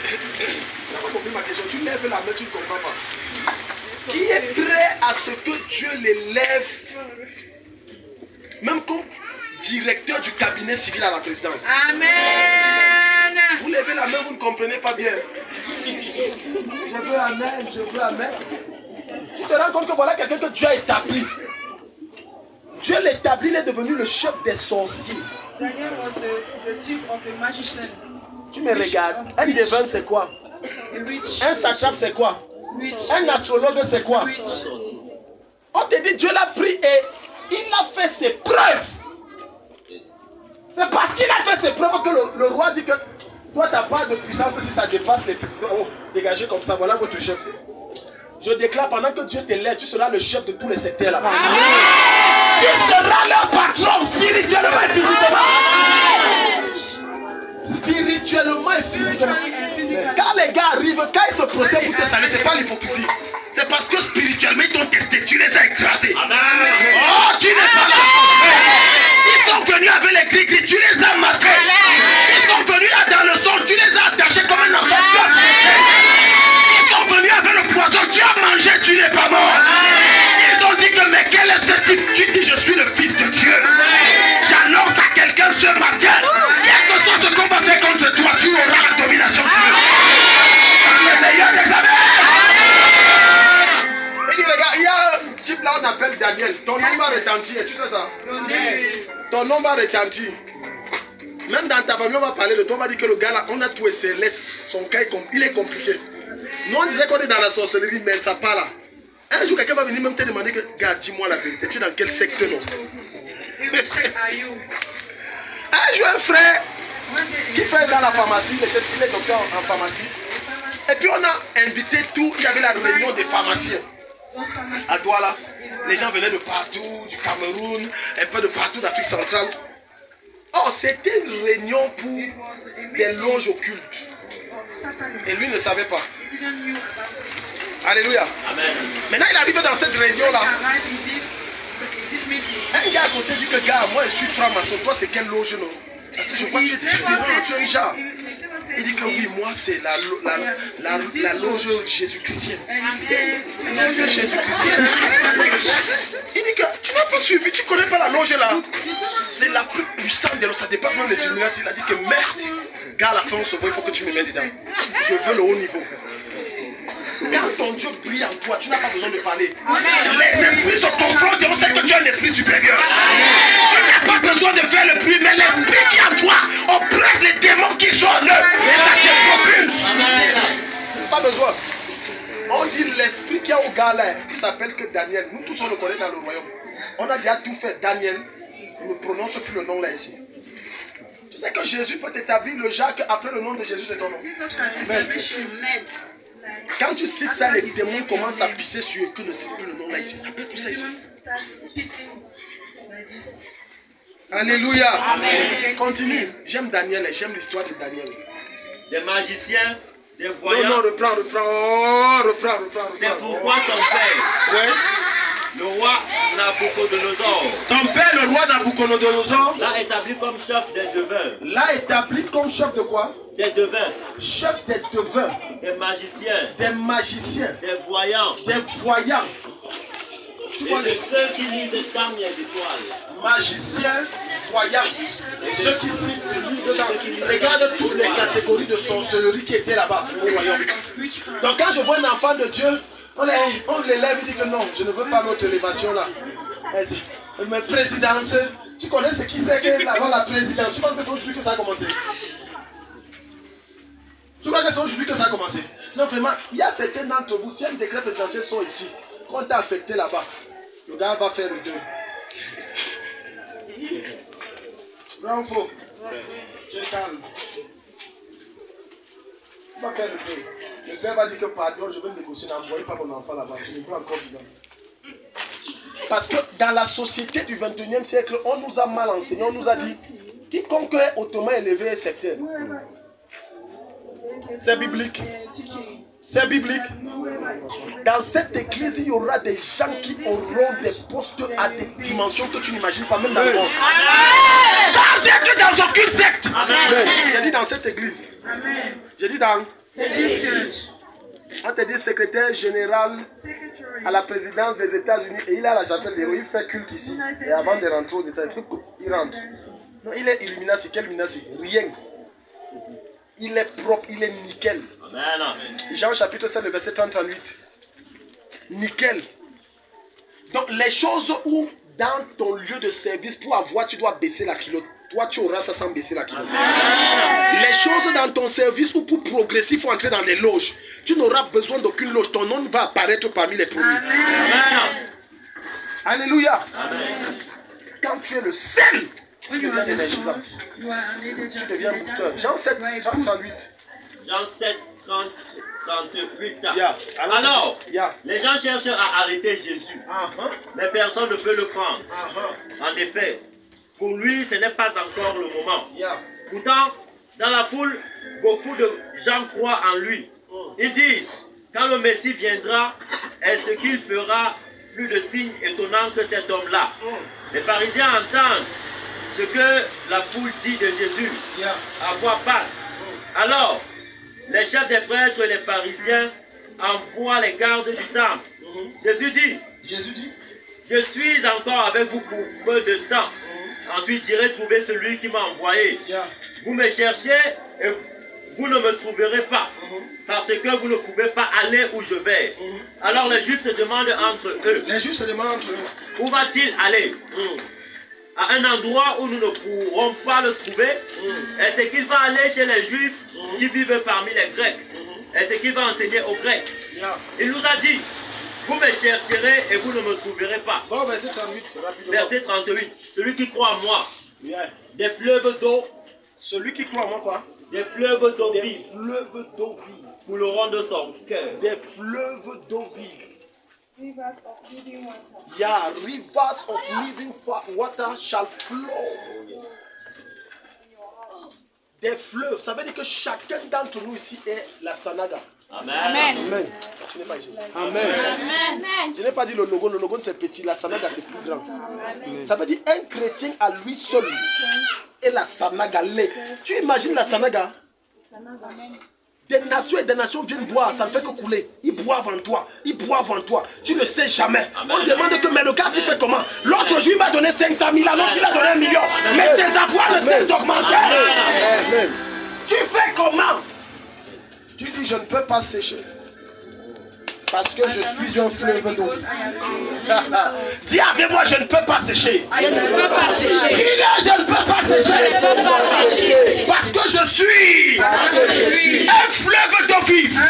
Tu n'as pas compris ma question. Tu lèves la main, tu ne comprends pas. Qui est prêt à ce que Dieu l'élève, même comme directeur du cabinet civil à la présidence? Amen. Vous levez la main, vous ne comprenez pas bien. Je veux Amen, je veux Amen. Tu te rends compte que voilà quelqu'un que Dieu a établi. Dieu l'établit, il est devenu le chef des sorciers. Daniel was the chief of the magician. Tu me regardes. Un devin, c'est quoi? The rich. Un satrape, c'est quoi? Rich. Un astrologue, c'est quoi? Rich. On te dit, Dieu l'a pris et il a fait ses preuves. C'est parce qu'il a fait ses preuves que le roi dit que toi, tu n'as pas de puissance si ça dépasse les... Oh, dégagez comme ça, voilà votre chef. Je déclare, pendant que Dieu t'élève, tu seras le chef de tous les secteurs là-bas. Tu seras le patron spirituellement et physiquement. Spirituellement et physiquement. Quand les gars arrivent, quand ils se protègent pour te saluer, c'est pas l'hypocrisie. C'est parce que spirituellement ils t'ont testé, tu les as écrasés. Oh, tu les as matés. Ils sont venus avec les gris-gris, tu les as matés. Ils sont venus là dans le son, tu les as attachés comme un enfant. Ils sont venus avec le poison, tu as mangé, tu n'es pas mort. Ils ont dit que mais quel est ce type? Tu dis je suis le fils de Dieu. J'annonce à quelqu'un ce matin, quel que soit ce qu'on va faire contre toi, tu auras la domination sur eux. Dans le meilleur des amens. Il dit regarde, il y a un type là on appelle Daniel. Ton nom va retentir, tu sais ça? Ton nom va retentir. Même dans ta famille on va parler de toi, on va dire que le gars là, on a tout essayé, laisse son cas, il est compliqué. Nous on disait qu'on est dans la sorcellerie, mais ça part là. Un jour quelqu'un va venir même te demander que, gars, dis-moi la vérité, tu es dans quel secteur non? Un jour un frère qui fait dans la pharmacie, il est docteur en pharmacie. Et puis on a invité tout, il y avait la réunion des pharmaciens. À Douala, les gens venaient de partout, du Cameroun, un peu de partout d'Afrique centrale. Oh, c'était une réunion pour des loges occultes. Et lui ne savait pas. Alléluia. Amen. Maintenant il arrive dans cette réunion-là. Un gars à côté dit que gars, moi je suis franc-maçon, toi c'est quelle loge non? Parce que je crois que tu es différent, tu es un genre. Il dit que oui, moi c'est la loge Jésus-Christienne. La loge Jésus-Christienne. Il dit que tu n'as pas suivi, tu ne connais pas la loge là. C'est la plus puissante de l'autre, ça dépasse même les illuminations. Il a dit que merde, gars à la fin on se voit, il faut que tu me mettes dedans. Je veux le haut niveau. Quand ton Dieu brille en toi, tu n'as pas besoin de parler. Les esprits se confrontent et on sait que tu es un esprit supérieur. Tu n'as pas besoin de faire le bruit, mais l'esprit qui est en toi oppresse les démons qui sont en eux. Et ça te propulse. Pas besoin. On dit l'esprit qui est au gars là, il s'appelle que Daniel. Nous tous on le connaît dans le royaume. On a déjà tout fait. Daniel, on ne prononce plus le nom là ici. Tu sais que Jésus peut t'établir le Jacques après le nom de Jésus, c'est ton nom. Amen. Quand tu cites ça, les démons commencent à pisser sur eux que ne citent plus le nom là ici. Appelle tout ça ici. Alléluia. Amen. Continue. J'aime Daniel et j'aime l'histoire de Daniel. Des magiciens, des Non, voyants. non, reprends. Oh, reprends. C'est pourquoi ton père, Ouais. le roi Nabucodonosor, Ton père, le roi Nabucodonosor, l'a établi comme chef des devins. l'a établi comme chef de quoi? Des devins, Chef des devins, des magiciens, des magiciens, des voyants, des voyants. Tu vois et de les ceux qui lisent dans les étoiles. magiciens, voyants. Ceux qui citent le livre dedans. Regarde toutes les catégories de sorcellerie qui étaient là-bas au royaume. Donc quand je vois un enfant de Dieu, on l'élève, il dit que non, je ne veux pas notre élévation là. Elle dit, mais présidence, tu connais ce qui c'est que avant la présidence? Tu penses que c'est aujourd'hui que ça a commencé? Je crois que c'est aujourd'hui que ça a commencé. Non, vraiment, il y a certains d'entre vous, si un décret présidentiel sont ici, quand t'es affecté là-bas, le gars va faire le deuil. Vrai ou faux? Je calme. Il va faire le deuil. Le père va dire que pardon, je veux négocier, n'envoyez pas mon enfant là-bas, je le veux encore vivant. Parce que dans la société du 21e siècle, on nous a mal enseigné, on nous a dit, quiconque est hautement élevé est sectaire. C'est biblique. C'est biblique. Dans cette église, il y aura des gens qui auront des postes à des dimensions que tu n'imagines pas, même dans le monde. Sans être dans aucune secte. J'ai dit dans cette église. J'ai dit dans. On te dit secrétaire général à la présidence des États-Unis et il a la chapelle des héros, il fait culte ici. Et avant de rentrer aux États-Unis, il rentre. Non, il est illuminati. Quel illuminati? Rien. Il est propre, il est nickel. Jean chapitre 7, le verset 30-38. Nickel. Donc les choses où dans ton lieu de service, pour avoir, tu dois baisser la culotte. Toi, tu auras ça sans baisser la culotte. Les choses dans ton service où pour progresser, il faut entrer dans des loges. Tu n'auras besoin d'aucune loge. Ton nom va apparaître parmi les premiers. Alléluia. Quand tu es le seul, tu deviens énergisant. Tu deviens booster. Jean 7, 38. Jean 7, 38. Alors, les gens cherchent à arrêter Jésus. Mais personne ne peut le prendre. En effet, pour lui, ce n'est pas encore le moment. Pourtant, dans la foule, beaucoup de gens croient en lui. Ils disent, quand le Messie viendra, est-ce qu'il fera plus de signes étonnants que cet homme-là? Les pharisiens entendent ce que la foule dit de Jésus. À voix basse. Alors, les chefs des prêtres et les pharisiens envoient les gardes du temple. Jésus dit, je suis encore avec vous pour peu de temps. Ensuite, j'irai trouver celui qui m'a envoyé. Vous me cherchez et vous ne me trouverez pas. Parce que vous ne pouvez pas aller où je vais. Alors les Juifs se demandent entre eux. Où va-t-il aller? À un endroit où nous ne pourrons pas le trouver? Est-ce qu'il va aller chez les Juifs qui vivent parmi les Grecs? Est-ce qu'il va enseigner aux Grecs? Il nous a dit, vous me chercherez et vous ne me trouverez pas. Bon, verset 38, rapidement. Verset 38. Celui qui croit en moi, des fleuves d'eau. Celui qui croit en moi, quoi? Des fleuves d'eau Des vive fleuves d'eau vive. couleront de son cœur. Des fleuves d'eau vive. Rivers of living water. Yeah, rivers of living water shall flow. Des fleuves, ça veut dire que chacun d'entre nous ici est la Sanaga. Amen. Amen. Tu n'es pas ici. Amen. Je n'ai pas dit le logo c'est petit, la Sanaga c'est plus grand. Ça veut dire un chrétien à lui seul est la Sanaga. Tu imagines la Sanaga? Des nations et des nations viennent boire, ça ne fait que couler. Ils boivent en toi, ils boivent en toi. Tu ne sais jamais. Amen. On demande que, mais le gars, il fait comment? L'autre jour, il m'a donné 500 000, l'autre, il a donné 1 million. Mais ses avoirs ne cessent d'augmenter. Tu fais comment? Tu dis, je ne peux pas sécher. Parce que je suis un fleuve d'eau. Dis avec moi, je ne peux pas sécher. Je ne peux pas sécher. Dis-le, je ne peux pas sécher. Je ne peux pas sécher. Parce que je suis un fleuve d'eau vive.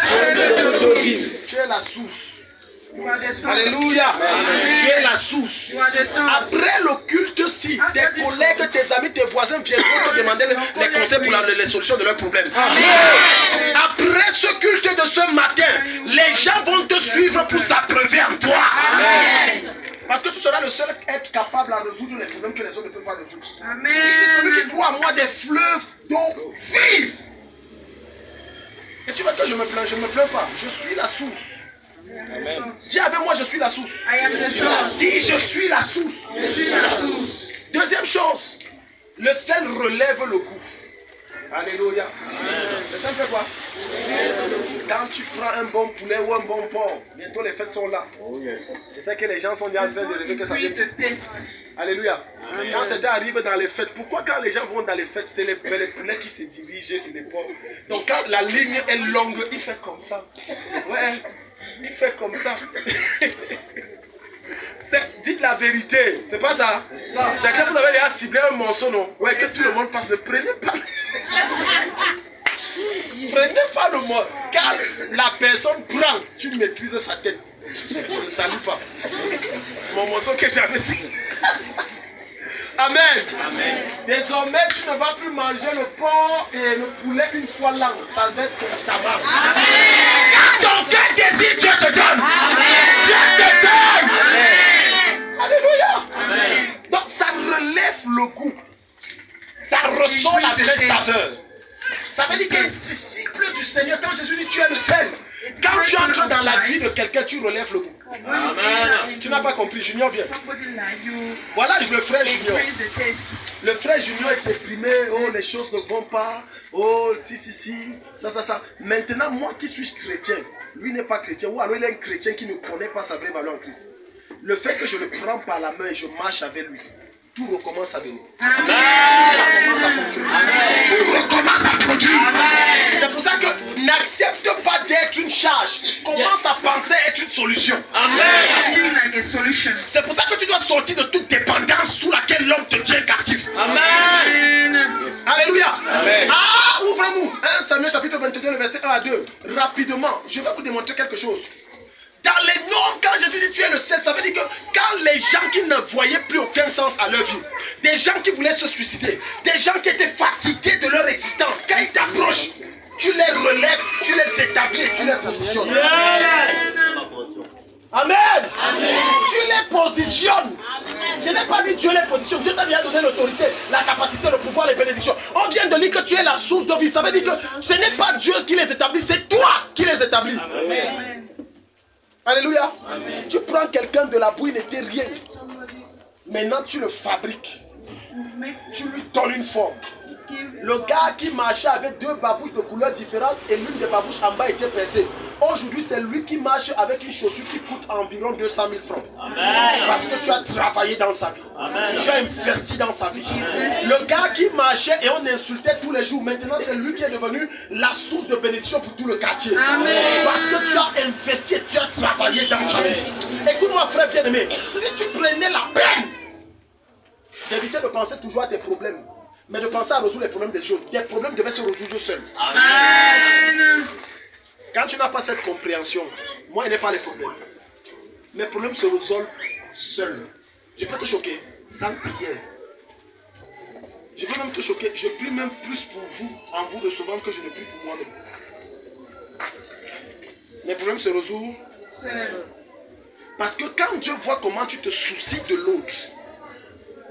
Tu es la source. Alléluia. Tu es la source. Après le culte-ci, tes collègues, tes amis, tes voisins viendront te demander les conseils pour les solutions de leurs problèmes. Après ce culte de ce matin, les gens vont te suivre pour s'abreuver en toi. Parce que tu seras le seul être capable à résoudre les problèmes que les autres ne peuvent pas résoudre. Celui qui croit en moi des fleuves d'eau vive. Et tu veux que je me plains? Je ne me plains pas. Je suis la source. Amen. Dis avec moi, je suis la source. Dis, je suis la source. Deuxième chose, le sel relève le goût. Alléluia. Le sel fait quoi? Quand tu prends un bon poulet ou un bon porc, bientôt les fêtes sont là. C'est ça que les gens sont déjà en train de rêver que ça vient. Alléluia. Quand c'était arrivé dans les fêtes, pourquoi quand les gens vont dans les fêtes, c'est les poulets qui se dirigent et les porcs? Donc quand la ligne est longue, il fait comme ça. Ouais. Il fait comme ça. Dites la vérité. C'est pas ça. C'est que vous avez déjà ciblé un morceau, non? Ouais, que tout le monde passe. Ne prenez pas. Prenez pas le mot. Car la personne prend, tu maîtrises sa tête. Je ne salue pas. Mon morceau que j'avais dit. Amen. Amen. Désormais, tu ne vas plus manger le porc et le poulet une fois l'an. Ça va être constamment. Amen. Quand ton cœur désire, Dieu te donne. Amen. Dieu te donne. Amen. Alléluia. Amen. Donc, ça relève le goût. Ça ressort la vraie saveur. Ça veut dire qu'un disciple du Seigneur, quand Jésus dit tu es le sel, quand tu entres dans la vie de quelqu'un, tu relèves le goût. Amen. Tu n'as pas compris, Junior vient. Voilà le frère Junior. Le frère Junior est déprimé, oh les choses ne vont pas, oh si, ça. Maintenant, moi qui suis chrétien, lui n'est pas chrétien, ou alors il est un chrétien qui ne connaît pas sa vraie valeur en Christ. Le fait que je le prends par la main et je marche avec lui, tout recommence à venir. Amen. Tout recommence à fonctionner. Amen. Tout recommence à produire. C'est pour ça que n'accepte pas d'être une charge. Commence à penser être une solution. Amen. C'est pour ça que tu dois sortir de toute dépendance sous laquelle l'homme te tient captif. Amen. Alléluia. Amen. Ah, ouvrons-nous. 1 Samuel chapitre 22, le verset 1 à 2. Rapidement, je vais vous démontrer quelque chose. Dans les noms, quand Jésus dit tu es le sel, ça veut dire que quand les gens qui ne voyaient plus aucun sens à leur vie, des gens qui voulaient se suicider, des gens qui étaient fatigués de leur existence, quand ils t'approchent, tu les relèves, tu les établis, tu les positionnes. Amen. Amen. Tu les positionnes. Amen. Je n'ai pas dit Dieu les positionne. Dieu t'a déjà donné l'autorité, la capacité, le pouvoir, les bénédictions. On vient de dire que tu es la source de vie. Ça veut dire que ce n'est pas Dieu qui les établit, c'est toi qui les établis. Amen. Alléluia. Amen. Tu prends quelqu'un de la boue, il n'était rien. Maintenant tu le fabriques. Tu lui donnes une forme. Le gars qui marchait avec deux babouches de couleurs différentes et l'une des babouches en bas était percée. Aujourd'hui, c'est lui qui marche avec une chaussure qui coûte environ 200 000 francs. Amen. Parce que tu as travaillé dans sa vie. Amen. Tu as investi dans sa vie. Amen. Le gars qui marchait et on insultait tous les jours, maintenant c'est lui qui est devenu la source de bénédiction pour tout le quartier. Amen. Parce que tu as investi et tu as travaillé dans sa vie. Écoute-moi, frère bien-aimé, si tu prenais la peine d'éviter de penser toujours à tes problèmes, mais de penser à résoudre les problèmes des autres, tes problèmes devaient se résoudre seuls. Amen. Quand tu n'as pas cette compréhension, moi il n'est pas les problèmes. Mes problèmes se résolvent seuls. Je peux te choquer, sans prière. Je peux même te choquer, je prie même plus pour vous, en vous recevant que je ne prie pour moi-même. Mes problèmes se résolvent seuls. Parce que quand Dieu voit comment tu te soucies de l'autre,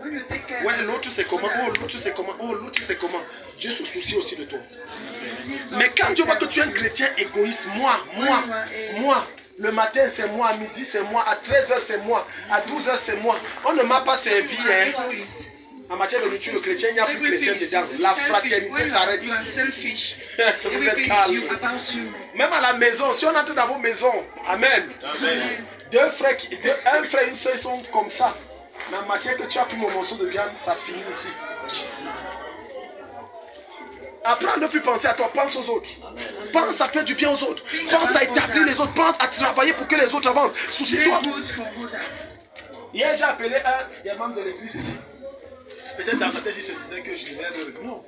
ouais, l'autre c'est comment, oh l'autre c'est comment, oh l'autre c'est comment, Dieu se soucie aussi de toi. Mais quand Dieu voit que tu es un chrétien égoïste, moi, le matin c'est moi, à midi c'est moi, à 13h c'est moi, à 12h c'est moi, on ne m'a pas servi, hein. En matière de nourriture, le chrétien, il n'y a plus de chrétien dedans. La fraternité s'arrête. Vous êtes calme. Même à la maison, si on entre dans vos maisons, amen. Amen. Un frère et une soeur sont comme ça. Mais en matière que tu as pris mon morceau de viande, ça finit ici. Apprends à ne plus penser à toi, pense aux autres. Pense à faire du bien aux autres. Pense à établir les autres. Pense à travailler pour que les autres avancent. Soucie-toi. Hier, j'ai appelé un des membres de l'église ici. Peut-être dans sa tête, il se disait que je devais le... Non.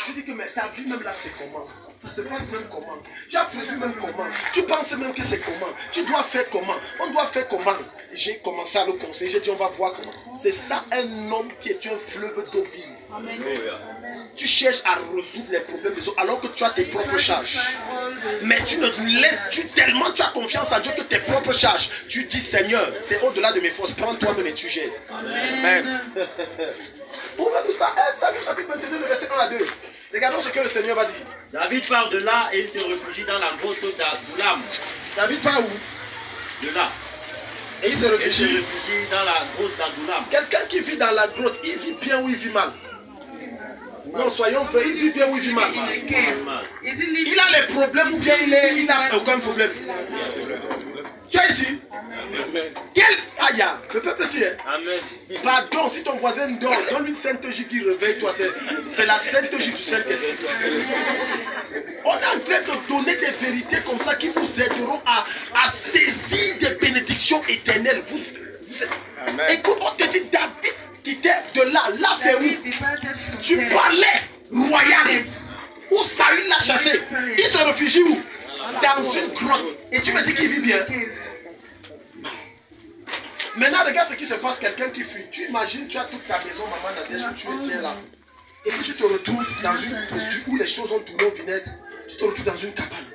Je dis que mais ta vie même là, c'est comment? Ça se passe même comment? Tu as prévu même comment? Tu penses même que c'est comment? Tu dois faire comment? On doit faire comment? J'ai commencé à le conseiller, j'ai dit on va voir comment. C'est ça un homme qui est un fleuve d'eau vive. Amen. Tu cherches à résoudre les problèmes des autres alors que tu as tes propres charges. Mais tu ne laisses, tellement tu as confiance en Dieu que tes propres charges. Tu dis Seigneur, c'est au-delà de mes forces, prends toi-même et tu gères. Amen. Ouvrez-nous ça, Samuel chapitre 22, le verset 1 à 2. Regardons ce que le Seigneur va dire. David part de là et il se réfugie dans la grotte d'Adullam. David part où? De là. Et il se réfugie dans la grotte d'Adullam. Quelqu'un qui vit dans la grotte, il vit bien ou il vit mal? Non, soyons vrais, il vit bien ou il vit mal? Il a les problèmes ou bien il n'a aucun problème? Tu es ici? Quel aïe, le peuple ici, hein? Amen. Pardon, si ton voisin dort, donne une sainte gifle, dit réveille-toi. C'est la sainte gifle du Saint-Esprit. On est en train de donner des vérités comme ça qui vous aideront à saisir des bénédictions éternelles. Écoute, on te dit David quittait de là. Là, c'est où? Tu parlais royal. où Saül l'a chassé. Il se réfugie où? Dans une grotte. Et tu me dis qu'il vit bien. Maintenant, regarde ce qui se passe, quelqu'un qui fuit. Tu imagines, tu as toute ta maison, maman Nadège, où tu es bien là. Et puis tu te retrouves dans une posture où les choses ont tourné au vinaigre. Tu te retrouves dans une cabane.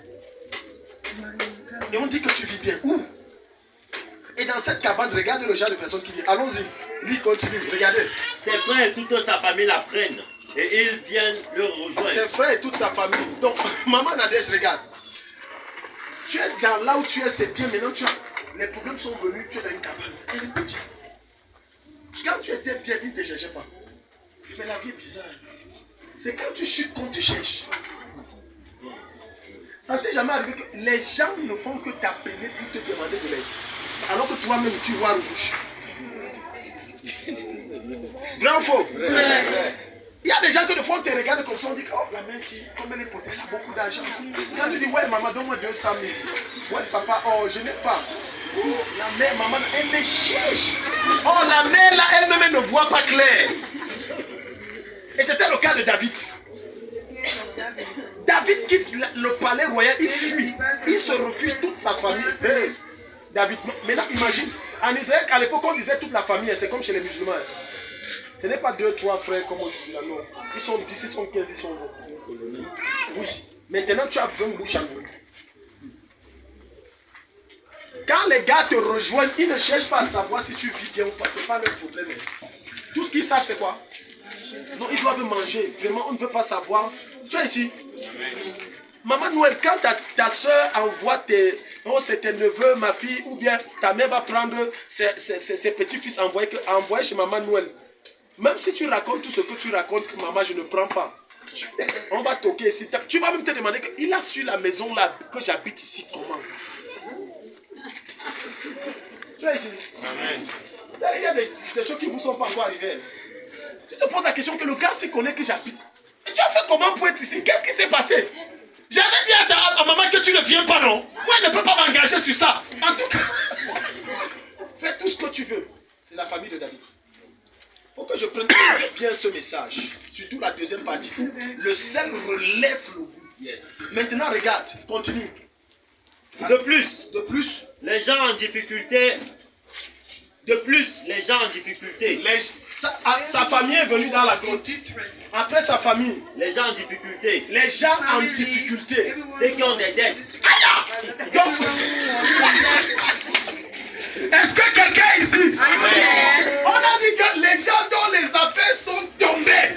Et on dit que tu vis bien. Où? Et dans cette cabane, regarde le genre de personnes qui vivent. Allons-y. Lui continue. Regardez. Ses frères et toute sa famille la prennent. Et ils viennent le rejoindre. Ses frères et toute sa famille. Donc, maman Nadège, regarde. Tu es dans là où tu es, c'est bien. Maintenant, les problèmes sont venus. Tu es dans une cabane. C'est petit. Quand tu étais bien, ils ne te cherchaient pas. Mais la vie est bizarre. C'est quand tu chutes qu'on te cherche. Ça ne t'est jamais arrivé que les gens ne font que t'appeler pour te demander de l'aide. Alors que toi-même, tu vois rouge. Vrai ou faux? Il y a des gens que de fois on te regarde comme ça, on dit que oh, la main si, comme elle est potée, elle a beaucoup d'argent. Quand tu dis ouais maman, donne-moi 200 000. Ouais papa, oh je n'ai pas. Oh, la mère, maman, elle me cherche. Oh la mère là, elle-même ne voit pas clair. Et c'était le cas de David. David quitte le palais royal, il fuit. Il se refuse toute sa famille. Hey, David, mais là imagine, en Israël, à l'époque on disait toute la famille, c'est comme chez les musulmans. Ce n'est pas 2, 3 frères comme aujourd'hui là, non. Ils sont 10, ils sont 15, ils sont 20. Oui. Maintenant tu as besoin de bouche à nous. Quand les gars te rejoignent, ils ne cherchent pas à savoir si tu vis bien ou pas. Ce n'est pas leur problème. Tout ce qu'ils savent c'est quoi? Non, ils doivent manger. Vraiment, on ne veut pas savoir. Tu es ici. Maman Noël, quand ta soeur envoie tes... Oh, c'est tes neveux, ma fille, ou bien ta mère va prendre ses petits-fils envoyés chez Maman Noël. Même si tu racontes tout ce que tu racontes, maman, je ne prends pas. On va toquer ici. Tu vas même te demander qu'il a su la maison là, que j'habite ici, comment? Tu es ici. Amen. Il y a des choses qui ne vous sont pas encore arrivées. Tu te poses la question que le gars s'y connaît que j'habite. Et tu as fait comment pour être ici? Qu'est-ce qui s'est passé? J'avais dit à maman que tu ne viens pas, non? Moi, elle ne peut pas m'engager sur ça. En tout cas, fais tout ce que tu veux. C'est la famille de David. Il faut que je prenne bien ce message. Surtout la deuxième partie. Le sel relève le goût. Yes. Maintenant, regarde, continue. De plus, les gens en difficulté. Sa famille est venue dans la grotte. Après sa famille, les gens en difficulté. Ceux qui ont des dettes. Donc, est-ce que quelqu'un est ici? Amen. On a dit que les gens dont les affaires sont tombées,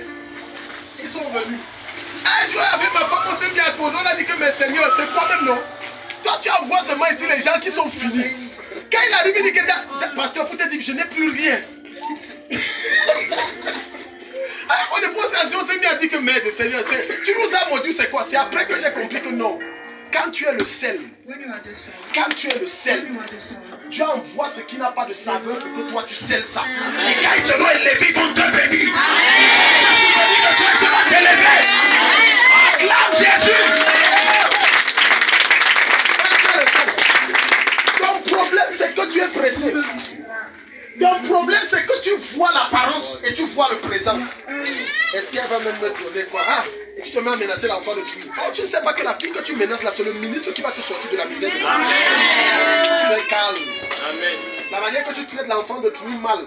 ils sont venus. Un jour avec ma femme, on s'est mis à cause. On a dit que mes seigneurs, c'est toi même, non? Toi, tu envoies seulement ici les gens qui sont finis. Quand il arrive, il dit que pasteur, pour te dire que je n'ai plus rien. On est posé ainsi, on s'est mis à dire que merde, Seigneur, tu nous as mordu, c'est quoi? C'est après que j'ai compris que non. Quand tu es le sel, Dieu envoie ce qui n'a pas de saveur pour que toi tu scelles ça. Et quand ils seront élevés, ils vont te bénir. Tu vas t'élever. Acclame Jésus. Ton problème, c'est que tu es pressé. Ton problème, c'est que tu vois l'apparence et tu vois le présent. Est-ce qu'elle va même me donner quoi? Ah, et tu te mets à menacer l'enfant de tuer. Oh, tu ne sais pas que la fille que tu menaces là, c'est le ministre qui va te sortir de la misère. Tu es calme. Amen. La manière que tu traites l'enfant de tuer mal,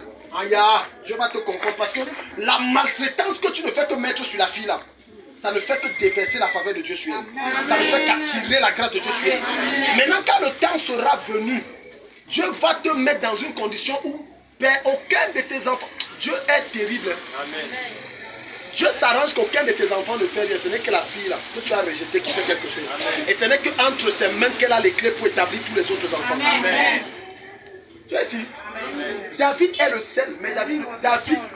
je vais te comprendre. Parce que la maltraitance que tu ne fais que mettre sur la fille là, ça ne fait que déverser la faveur de Dieu sur elle. Ça ne fait qu'attirer la grâce de Dieu sur elle. Maintenant, quand le temps sera venu, Dieu va te mettre dans une condition où aucun de tes enfants... Dieu est terrible. Amen. Dieu s'arrange qu'aucun de tes enfants ne fait rien. Ce n'est que la fille là, que tu as rejetée qui fait quelque chose. Amen. Et ce n'est qu'entre ses mains qu'elle a les clés pour établir tous les autres enfants. Amen. Tu es ici. Amen. David est le sel, mais David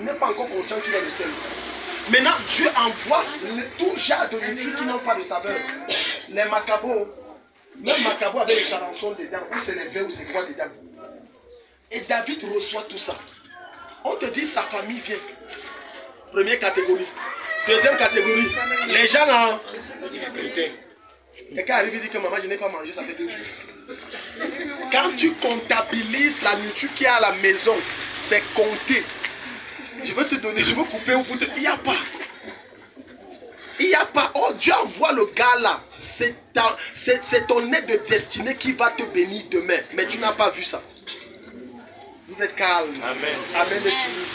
n'est pas encore conscient qu'il est le sel. Maintenant, Dieu envoie tout genre de nourriture qui n'ont pas de saveur. Les macabos, même macabos avec les charançons dedans, ou c'est les verres ou c'est quoi dedans. Et David reçoit tout ça. On te dit sa famille vient. Première catégorie. Deuxième catégorie. Les gens en difficulté. Quelqu'un arrive et dit que maman je n'ai pas mangé, ça fait 2 jours. Quand tu comptabilises la nourriture qu'il y a à la maison, c'est compté. Je veux te donner, je veux couper ou pour te... Il n'y a pas. Il n'y a pas, oh Dieu envoie le gars là. C'est ton aide de destinée qui va te bénir demain. Mais tu n'as pas vu ça. Vous êtes calme. Amen. Amen est fini.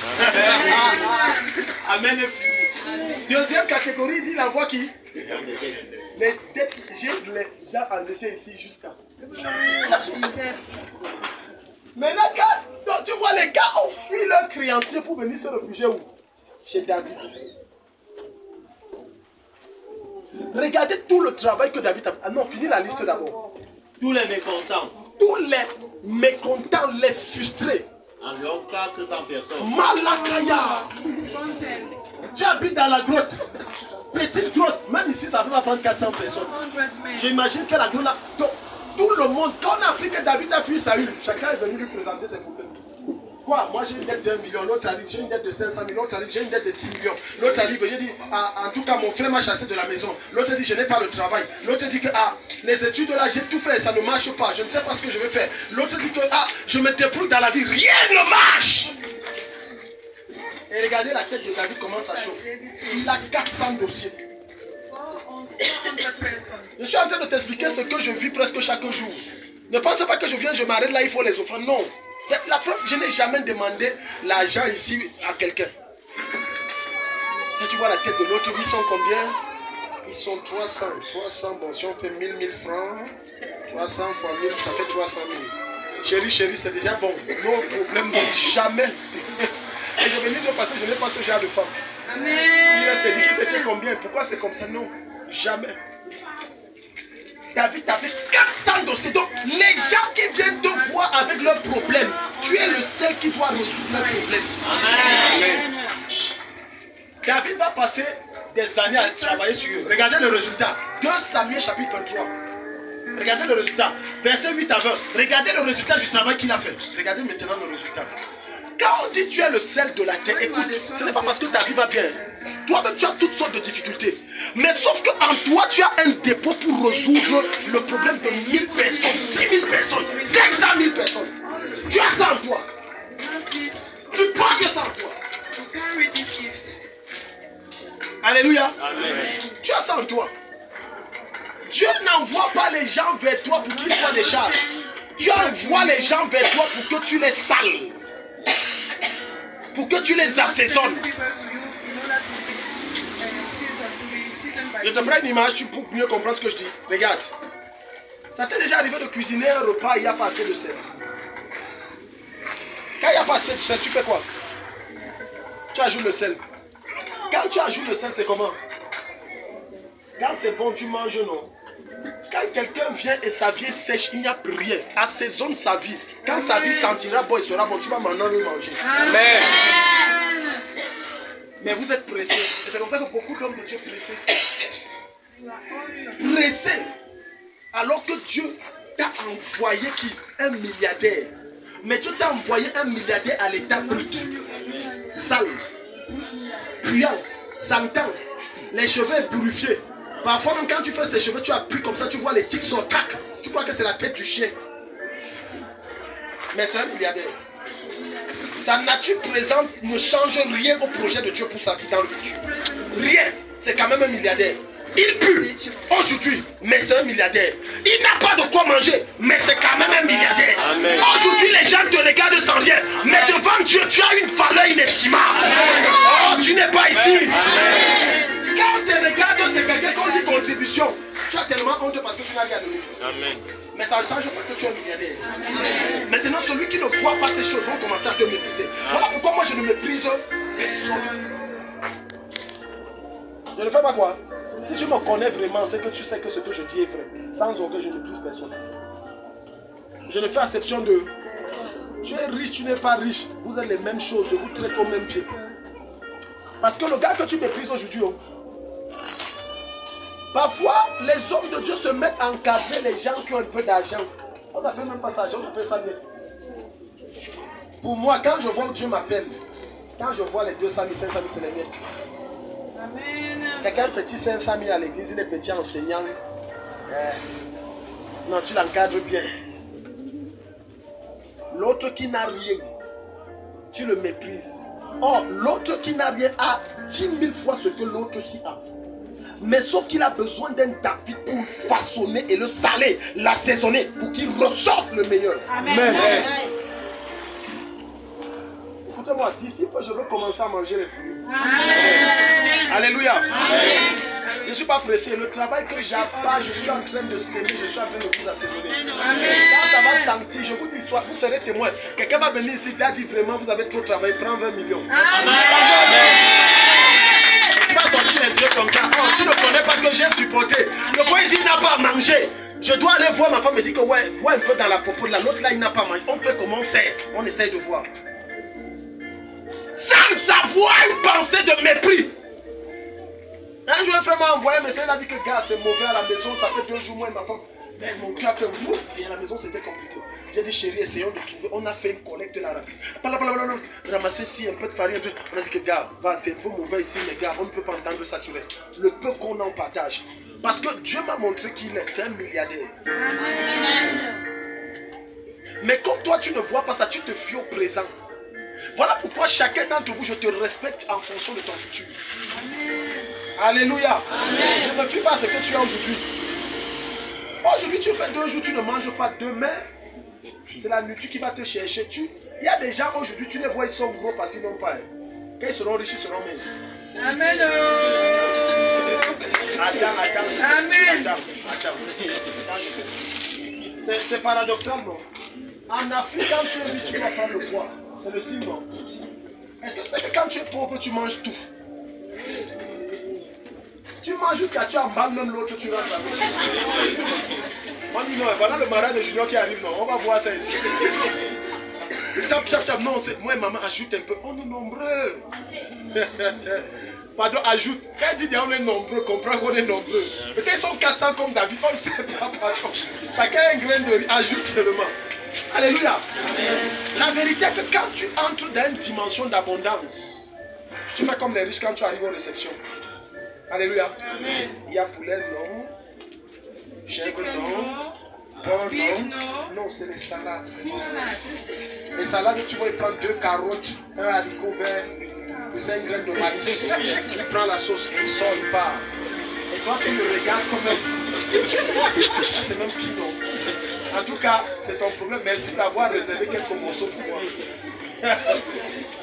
Amen est fini. Deuxième catégorie, dit la voix qui? Les dettes. J'ai les gens endettés ici jusqu'à. Maintenant, quand tu vois les gars ont fui leurs créanciers pour venir se réfugier où? Chez David. Regardez tout le travail que David a fait. Ah non, finis la liste d'abord. Tous les mécontents. Tous les mécontents, les frustrés. Environ 400 personnes. Malakaya. Tu habites dans la grotte. Petite grotte. Même ici, ça peut pas prendre 400 personnes. J'imagine que la grotte là. Donc, tout le monde, quand on a appris que David a fui Saül, chacun est venu lui présenter ses problèmes. Quoi? Moi j'ai une dette d'1 million, l'autre arrive, j'ai une dette de 500 000, l'autre arrive, j'ai une dette de 10 millions. L'autre arrive, j'ai dit, en tout cas mon frère m'a chassé de la maison. L'autre dit, je n'ai pas le travail. L'autre dit que, les études là, j'ai tout fait, ça ne marche pas, je ne sais pas ce que je vais faire. L'autre dit que, je me débrouille dans la vie, rien ne marche. Et regardez la tête de David comment ça chauffe. Il a 400 dossiers. Je suis en train de t'expliquer ce que je vis presque chaque jour. Ne pense pas que je viens, je m'arrête là, il faut les offrir. Non. La preuve, je n'ai jamais demandé l'argent ici à quelqu'un. Et tu vois la tête de l'autre, ils sont combien? Ils sont 300. 300, bon, si on fait 1000 francs, 300 fois 1000, ça fait 300 000. Chérie, c'est déjà bon. Nos problèmes, jamais. Et je venais de passer, je n'ai pas ce genre de femme. Amen. Il s'est dit qu'il sait combien, pourquoi c'est comme ça? Non, jamais. David avait 400 dossiers. Donc, les gens qui viennent te voir avec leurs problèmes, tu es le seul qui doit résoudre leurs problèmes. Amen. David va passer des années à travailler sur eux. Regardez le résultat. 2 Samuel chapitre 23. Regardez le résultat. Verset 8 à 20. Regardez le résultat du travail qu'il a fait. Regardez maintenant le résultat. Quand on dit tu es le sel de la terre, écoute, ce n'est pas parce que ta vie va bien. Toi-même, tu as toutes sortes de difficultés. Mais sauf qu'en toi, tu as un dépôt pour résoudre le problème de 1000 personnes, 10 000 personnes, 500 000 personnes. Tu as ça en toi. Tu portes ça en toi. Alléluia. Amen. Tu as ça en toi. Dieu n'envoie pas les gens vers toi pour qu'ils soient des charges. Dieu envoie les gens vers toi pour que tu les sales. Pour que tu les assaisonnes. Je te prends une image pour mieux comprendre ce que je dis. Regarde. Ça t'est déjà arrivé de cuisiner un repas et il n'y a pas assez de sel. Quand il n'y a pas assez de sel, tu fais quoi? Tu ajoutes le sel. Quand tu ajoutes le sel, c'est comment? Quand c'est bon, tu manges, non? Quand quelqu'un vient et sa vie est sèche, il n'y a plus rien. Assaisonne sa vie. Quand sa vie sentira bon et sera bon, tu vas maintenant le manger. Amen. Mais vous êtes pressés. Et c'est comme ça que beaucoup d'hommes de Dieu pressés. Pressés. Alors que Dieu t'a envoyé qui? Un milliardaire. Mais Dieu t'a envoyé un milliardaire à l'état brut. Sale. Puant. Sentant. Les cheveux purifiés. Parfois même quand tu fais ses cheveux, tu appuies comme ça, tu vois les tics sont tac. Tu crois que c'est la tête du chien. Mais c'est un milliardaire. Sa nature présente ne change rien au projet de Dieu pour sa vie dans le futur. Rien. C'est quand même un milliardaire. Il pue aujourd'hui, mais c'est un milliardaire. Il n'a pas de quoi manger, mais c'est quand même un milliardaire. Aujourd'hui, les gens te regardent sans rien, mais devant Dieu, tu as une valeur inestimable. Oh, tu n'es pas ici. Quand on te regarde, c'est quelqu'un qui dit contribution. Tu as tellement honte parce que tu n'as rien donné. Amen. Mais ça ne change pas que tu es un milliardaire. Amen. Maintenant, celui qui ne voit pas ces choses va commencer à te mépriser. Voilà pourquoi moi je ne méprise personne. Je ne fais pas quoi? Si tu me connais vraiment, c'est que tu sais que ce que je dis est vrai. Sans orgueil, je ne méprise personne. Je ne fais exception de... Tu es riche, tu n'es pas riche. Vous êtes les mêmes choses, je vous traite au même pied. Parce que le gars que tu méprises aujourd'hui, parfois, les hommes de Dieu se mettent à encadrer les gens qui ont un peu d'argent. On n'appelle même pas ça argent, on appelle ça bien. Pour moi, quand je vois que Dieu m'appelle, quand je vois les 200 000, 500 000, c'est les miens. Quelqu'un petit 500 000 à l'église, il est petit enseignant. Non, tu l'encadres bien. L'autre qui n'a rien, tu le méprises. Or, l'autre qui n'a rien a 10 000 fois ce que l'autre ci a. Mais sauf qu'il a besoin d'un David pour façonner et le saler, l'assaisonner, pour qu'il ressorte le meilleur. Amen. Écoutez-moi, d'ici peu, je veux commencer à manger les fruits. Amen. Alléluia. Je ne suis pas pressé. Le travail que j'abat, je suis en train de s'aimer, je suis en train de vous assaisonner. Quand ça va sentir, je vous dis, vous serez témoin. Quelqu'un va venir ici, il a dit vraiment, vous avez trop travaillé, prends 20 millions. Tu vas sortir les yeux comme ça. Oh, tu ne connais pas que j'ai supporté. Le point dit, il n'a pas à manger. Je dois aller voir ma femme et dire que ouais, vois un peu dans la popo de la l'autre là, il n'a pas mangé. On fait comment on sait. On essaye de voir. Sans avoir une pensée de mépris. Un jour, un frère m'a envoyé un message, il a dit que gars, c'est mauvais à la maison, ça fait 2 jours, moi et ma femme. Mais mon cœur a fait ouf, et à la maison, c'était compliqué. J'ai dit, chérie, essayons de trouver. On a fait une collecte là rapide. Ramasser ici un peu de farine. On a dit que gars, va, c'est un peu mauvais ici, mais gars, on ne peut pas entendre ça, tu restes. Le peu qu'on en partage. Parce que Dieu m'a montré qu'il est, c'est un milliardaire. Mais comme toi, tu ne vois pas ça, tu te fies au présent. Voilà pourquoi chacun d'entre vous, je te respecte en fonction de ton futur. Alléluia. Amen. Je ne me fie pas à ce que tu as aujourd'hui. Aujourd'hui, tu fais 2 jours, tu ne manges pas. Demain, c'est la nourriture qui va te chercher. Il y a des gens aujourd'hui, tu les vois, ils sont gros parce qu'ils n'ont pas. Quand ils seront riches, ils seront minces. Amen. C'est paradoxal, non? En Afrique, quand tu es riche, tu vas prendre le poids. C'est le signe, non? Est-ce que c'est que quand tu es pauvre, tu manges tout? Tu manges jusqu'à tu emballes même l'autre, tu rentres avec. On dit non, voilà le mariage de Junior qui arrive, non, on va voir ça ici. Tap, tap, tap, non, c'est moi et maman ajoute un peu, on est nombreux. Pardon, ajoute. Quand il dit on est nombreux, comprends qu'on est nombreux. Peut-être ils sont 400 comme David, on ne sait pas, pardon. Chacun a un grain de riz, ajoute seulement. Alléluia. La vérité est que quand tu entres dans une dimension d'abondance, tu fais comme les riches quand tu arrives aux réceptions. Alléluia. Amen. Il y a poulet, non. Chèvre, non. Porc, non. Non, c'est les salades. Les salades, tu vas y prendre 2 carottes, un haricot vert, 5 graines de maïs. Il prend la sauce, il sort, il part. Et toi, tu le regardes comme un fou. C'est même pire, non. En tout cas, c'est ton problème. Merci d'avoir réservé quelques morceaux pour moi.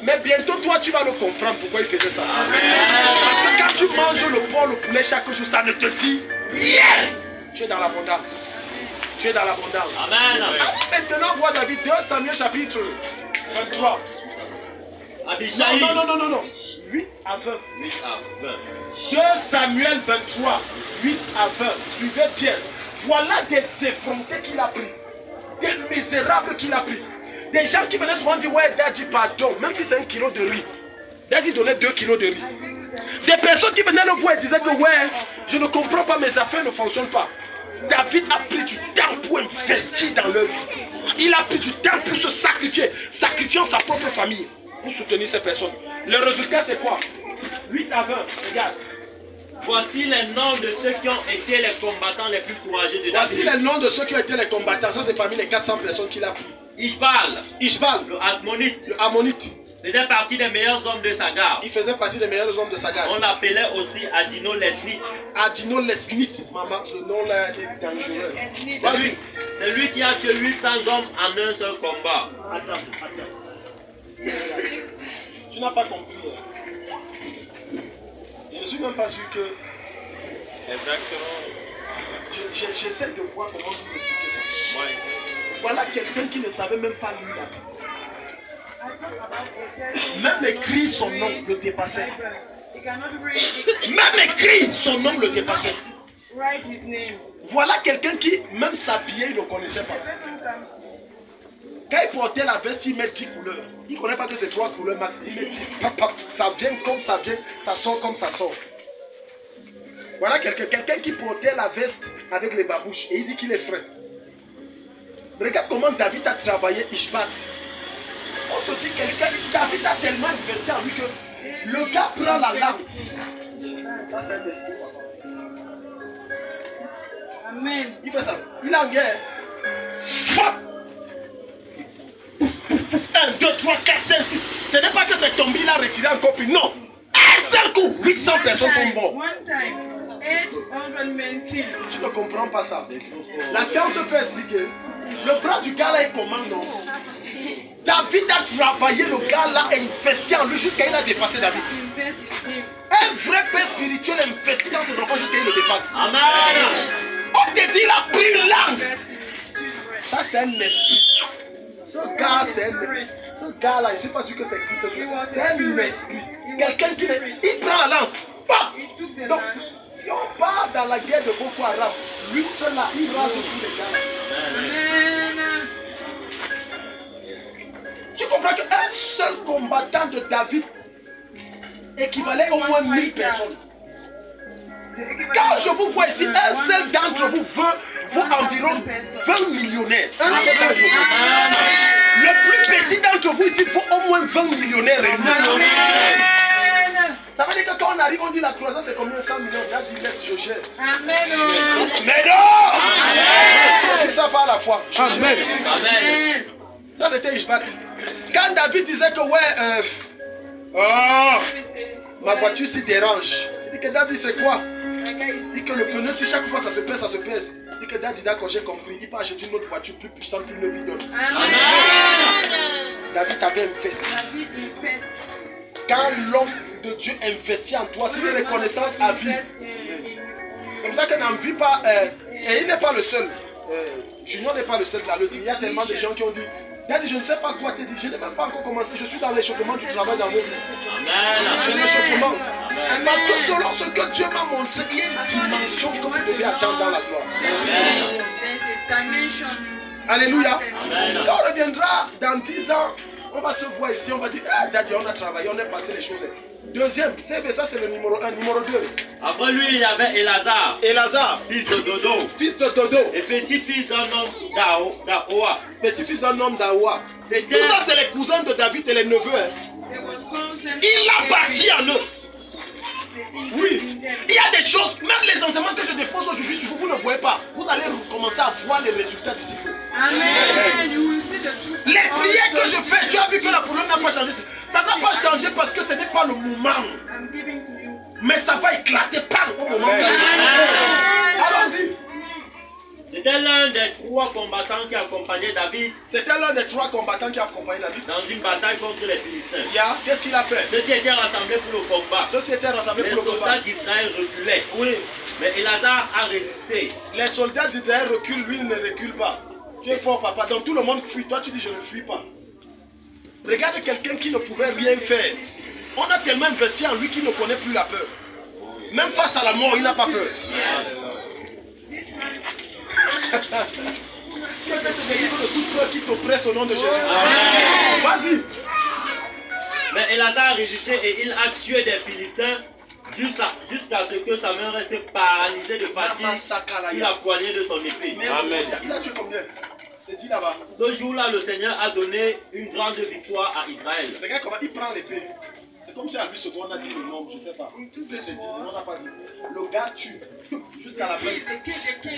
Mais bientôt, toi, tu vas le comprendre pourquoi il faisait ça. Parce que quand tu manges le porc, le poulet chaque jour, ça ne te dit rien. Tu es dans l'abondance. Tu es dans l'abondance. Amen. Maintenant, vois David, 2 Samuel chapitre 23. Non. 8 à 20. 8 à 20. 2 Samuel 23, 8 à 20. Suivez bien. Voilà des effrontés qu'il a pris. Des misérables qu'il a pris. Des gens qui venaient souvent dire, ouais, Daddy, pardon, même si c'est 1 kilo de riz. Daddy donnait 2 kilos de riz. Des personnes qui venaient le voir et disaient que, ouais, je ne comprends pas, mes affaires ne fonctionnent pas. David a pris du temps pour investir dans leur vie. Il a pris du temps pour se sacrifier, sacrifiant sa propre famille pour soutenir ces personnes. Le résultat, c'est quoi? 8 à 20, regarde. Voici les noms de ceux qui ont été les combattants les plus courageux de David. Voici les noms de ceux qui ont été les combattants. Ça, c'est parmi les 400 personnes qu'il a pris. Ishbal, le Ammonite, faisait partie des meilleurs hommes de sa garde. Il faisait partie des meilleurs hommes de sa garde. On appelait aussi Adino Lesnite. Adino Lesnite, maman, le nom là est dangereux. Vas-y. C'est lui qui a tué 800 hommes en un seul combat. Attends. Tu n'as pas compris. Je ne suis même pas sûr que... Exactement. J'essaie de voir comment vous expliquer ça. Ouais. Voilà quelqu'un qui ne savait même pas lire la Bible. Même écrire son nom le dépassait. Même écrire son nom le dépassait. Voilà quelqu'un qui, même s'habillait, il ne connaissait pas. Quand il portait la veste, il met 10 couleurs. Il ne connaît pas que c'est 3 couleurs max. Il met 10. Ça vient comme ça vient, ça sort comme ça sort. Voilà quelqu'un qui portait la veste avec les babouches et il dit qu'il est frais. Regarde comment David a travaillé Ishbat. On te dit quelqu'un, David a tellement investi en lui que le gars prend la lance. Ça c'est un esprit. Amen. Il fait ça. Il est en guerre. 1, 2, 3, 4, 5, 6. Ce n'est pas que c'est tombé, il a retiré encore plus. Non. Un seul coup, 800 personnes sont mortes. One time, 800 men killed. Tu ne comprends pas ça. La science peut expliquer. Le bras du gars là est comment, non? David a travaillé le gars là et investi en lui jusqu'à il a dépassé David. Invest in him. Un vrai père spirituel investit dans ses enfants jusqu'à il le dépasse. Amen. On te dit il a pris une lance. Invest in his children. Ça c'est un esprit. Ce gars c'est un esprit. Ce gars là, je ne sais pas sûr que ça existe. C'est un esprit. Quelqu'un qui il prend la lance. Bam! He took the Donc, lance. si on part dans la guerre de Boko Haram, lui seul là, il rase tous les gars. Amen. Tu comprends qu'un seul combattant de David équivalait au moins 1000 personnes. Quand je vous vois ici, un seul d'entre vous vaut environ 20 millionnaires. Un seul d'entre vous. Le plus petit d'entre vous ici vaut au moins 20 millionnaires réunis. Amen. Ça veut dire que quand on arrive, on dit la croissance c'est combien? 100 millions. Il a dit laisse, je gère. Amen. Mais non! C'est ça par la foi. Amen. Amen. Ça c'était Ishbat. Quand David disait que ouais, ma voiture s'y dérange. Il dit que David c'est quoi? Il dit que le pneu, si chaque fois ça se pèse, ça se pèse. Il dit que David d'accord, j'ai compris. Il peut acheter une autre voiture plus puissante qu'il ne lui donne. Amen. David avait investi. David invest. Quand l'homme de Dieu investit en toi, c'est une reconnaissance à vie. C'est comme ça qu'on n'en vit pas. Et il n'est pas le seul. Junior n'est pas le seul à le dire. Il y a tellement de gens qui ont dit Daddy, je ne sais pas quoi te dire. Je n'ai même pas encore commencé. Je suis dans l'échauffement du travail dans nos vies. C'est l'échauffement. Parce que selon ce que Dieu m'a montré, il y a une dimension que vous devez attendre dans la gloire. There's a dimension. Alléluia. Amen. Quand on reviendra dans 10 ans, on va se voir ici, on va dire ah, Daddy, on a travaillé, on a passé les choses. Deuxième, ça c'est le numéro 1. Numéro 2. Après lui, il y avait Elazar, Elazar, fils de Dodo, fils de Dodo, et petit-fils d'un homme d'Aoa. petit-fils d'un homme d'Awa. C'était Tout ça, c'est les cousins de David et les neveux. Hein. There was consent. Il a bâti en eux. Oui. Il y a des choses, même les enseignements que je dépose aujourd'hui sur vous, vous ne voyez pas. Vous allez commencer à voir les résultats d'ici peu. Amen. You will see the truth. Les prières que je fais, tu as vu que la problème n'a pas changé. Ça n'a pas changé parce que ce n'est pas le moment. I'm giving to you. Mais ça va éclater par au moment. Allons-y. C'était l'un des 3 combattants qui accompagnaient David C'était l'un des 3 combattants qui a accompagné David. dans une bataille contre les Philistins. Qu'est-ce qu'il a fait? Ceux-ci étaient rassemblés pour le combat. Ceux-ci étaient rassemblés Les pour le combat. soldats d'Israël reculaient. Oui. Mais Elazar a résisté. Les soldats d'Israël reculent, lui il ne recule pas. Tu es fort, papa. Donc tout le monde fuit. Toi, tu dis je ne fuis pas. Regarde quelqu'un qui ne pouvait rien faire. On a tellement investi en lui qu'il ne connaît plus la peur. Même face à la mort, il n'a pas peur. Que Dieu te délivre de toute peur qui t'oppresse au nom de Jésus. Vas-y. Mais Elazar a résisté et il a tué des Philistins jusqu'à ce que sa main reste paralysée de fatigue sur la poignée de son épée. Amen. Il a tué combien? C'est dit là-bas. Ce jour-là, le Seigneur a donné une grande victoire à Israël. Regarde comment il prend l'épée. C'est comme si à lui ce qu'on a dit le nom, je ne sais pas. Tout ce que c'est dit, on n'a pas dit. Le gars tue jusqu'à la main.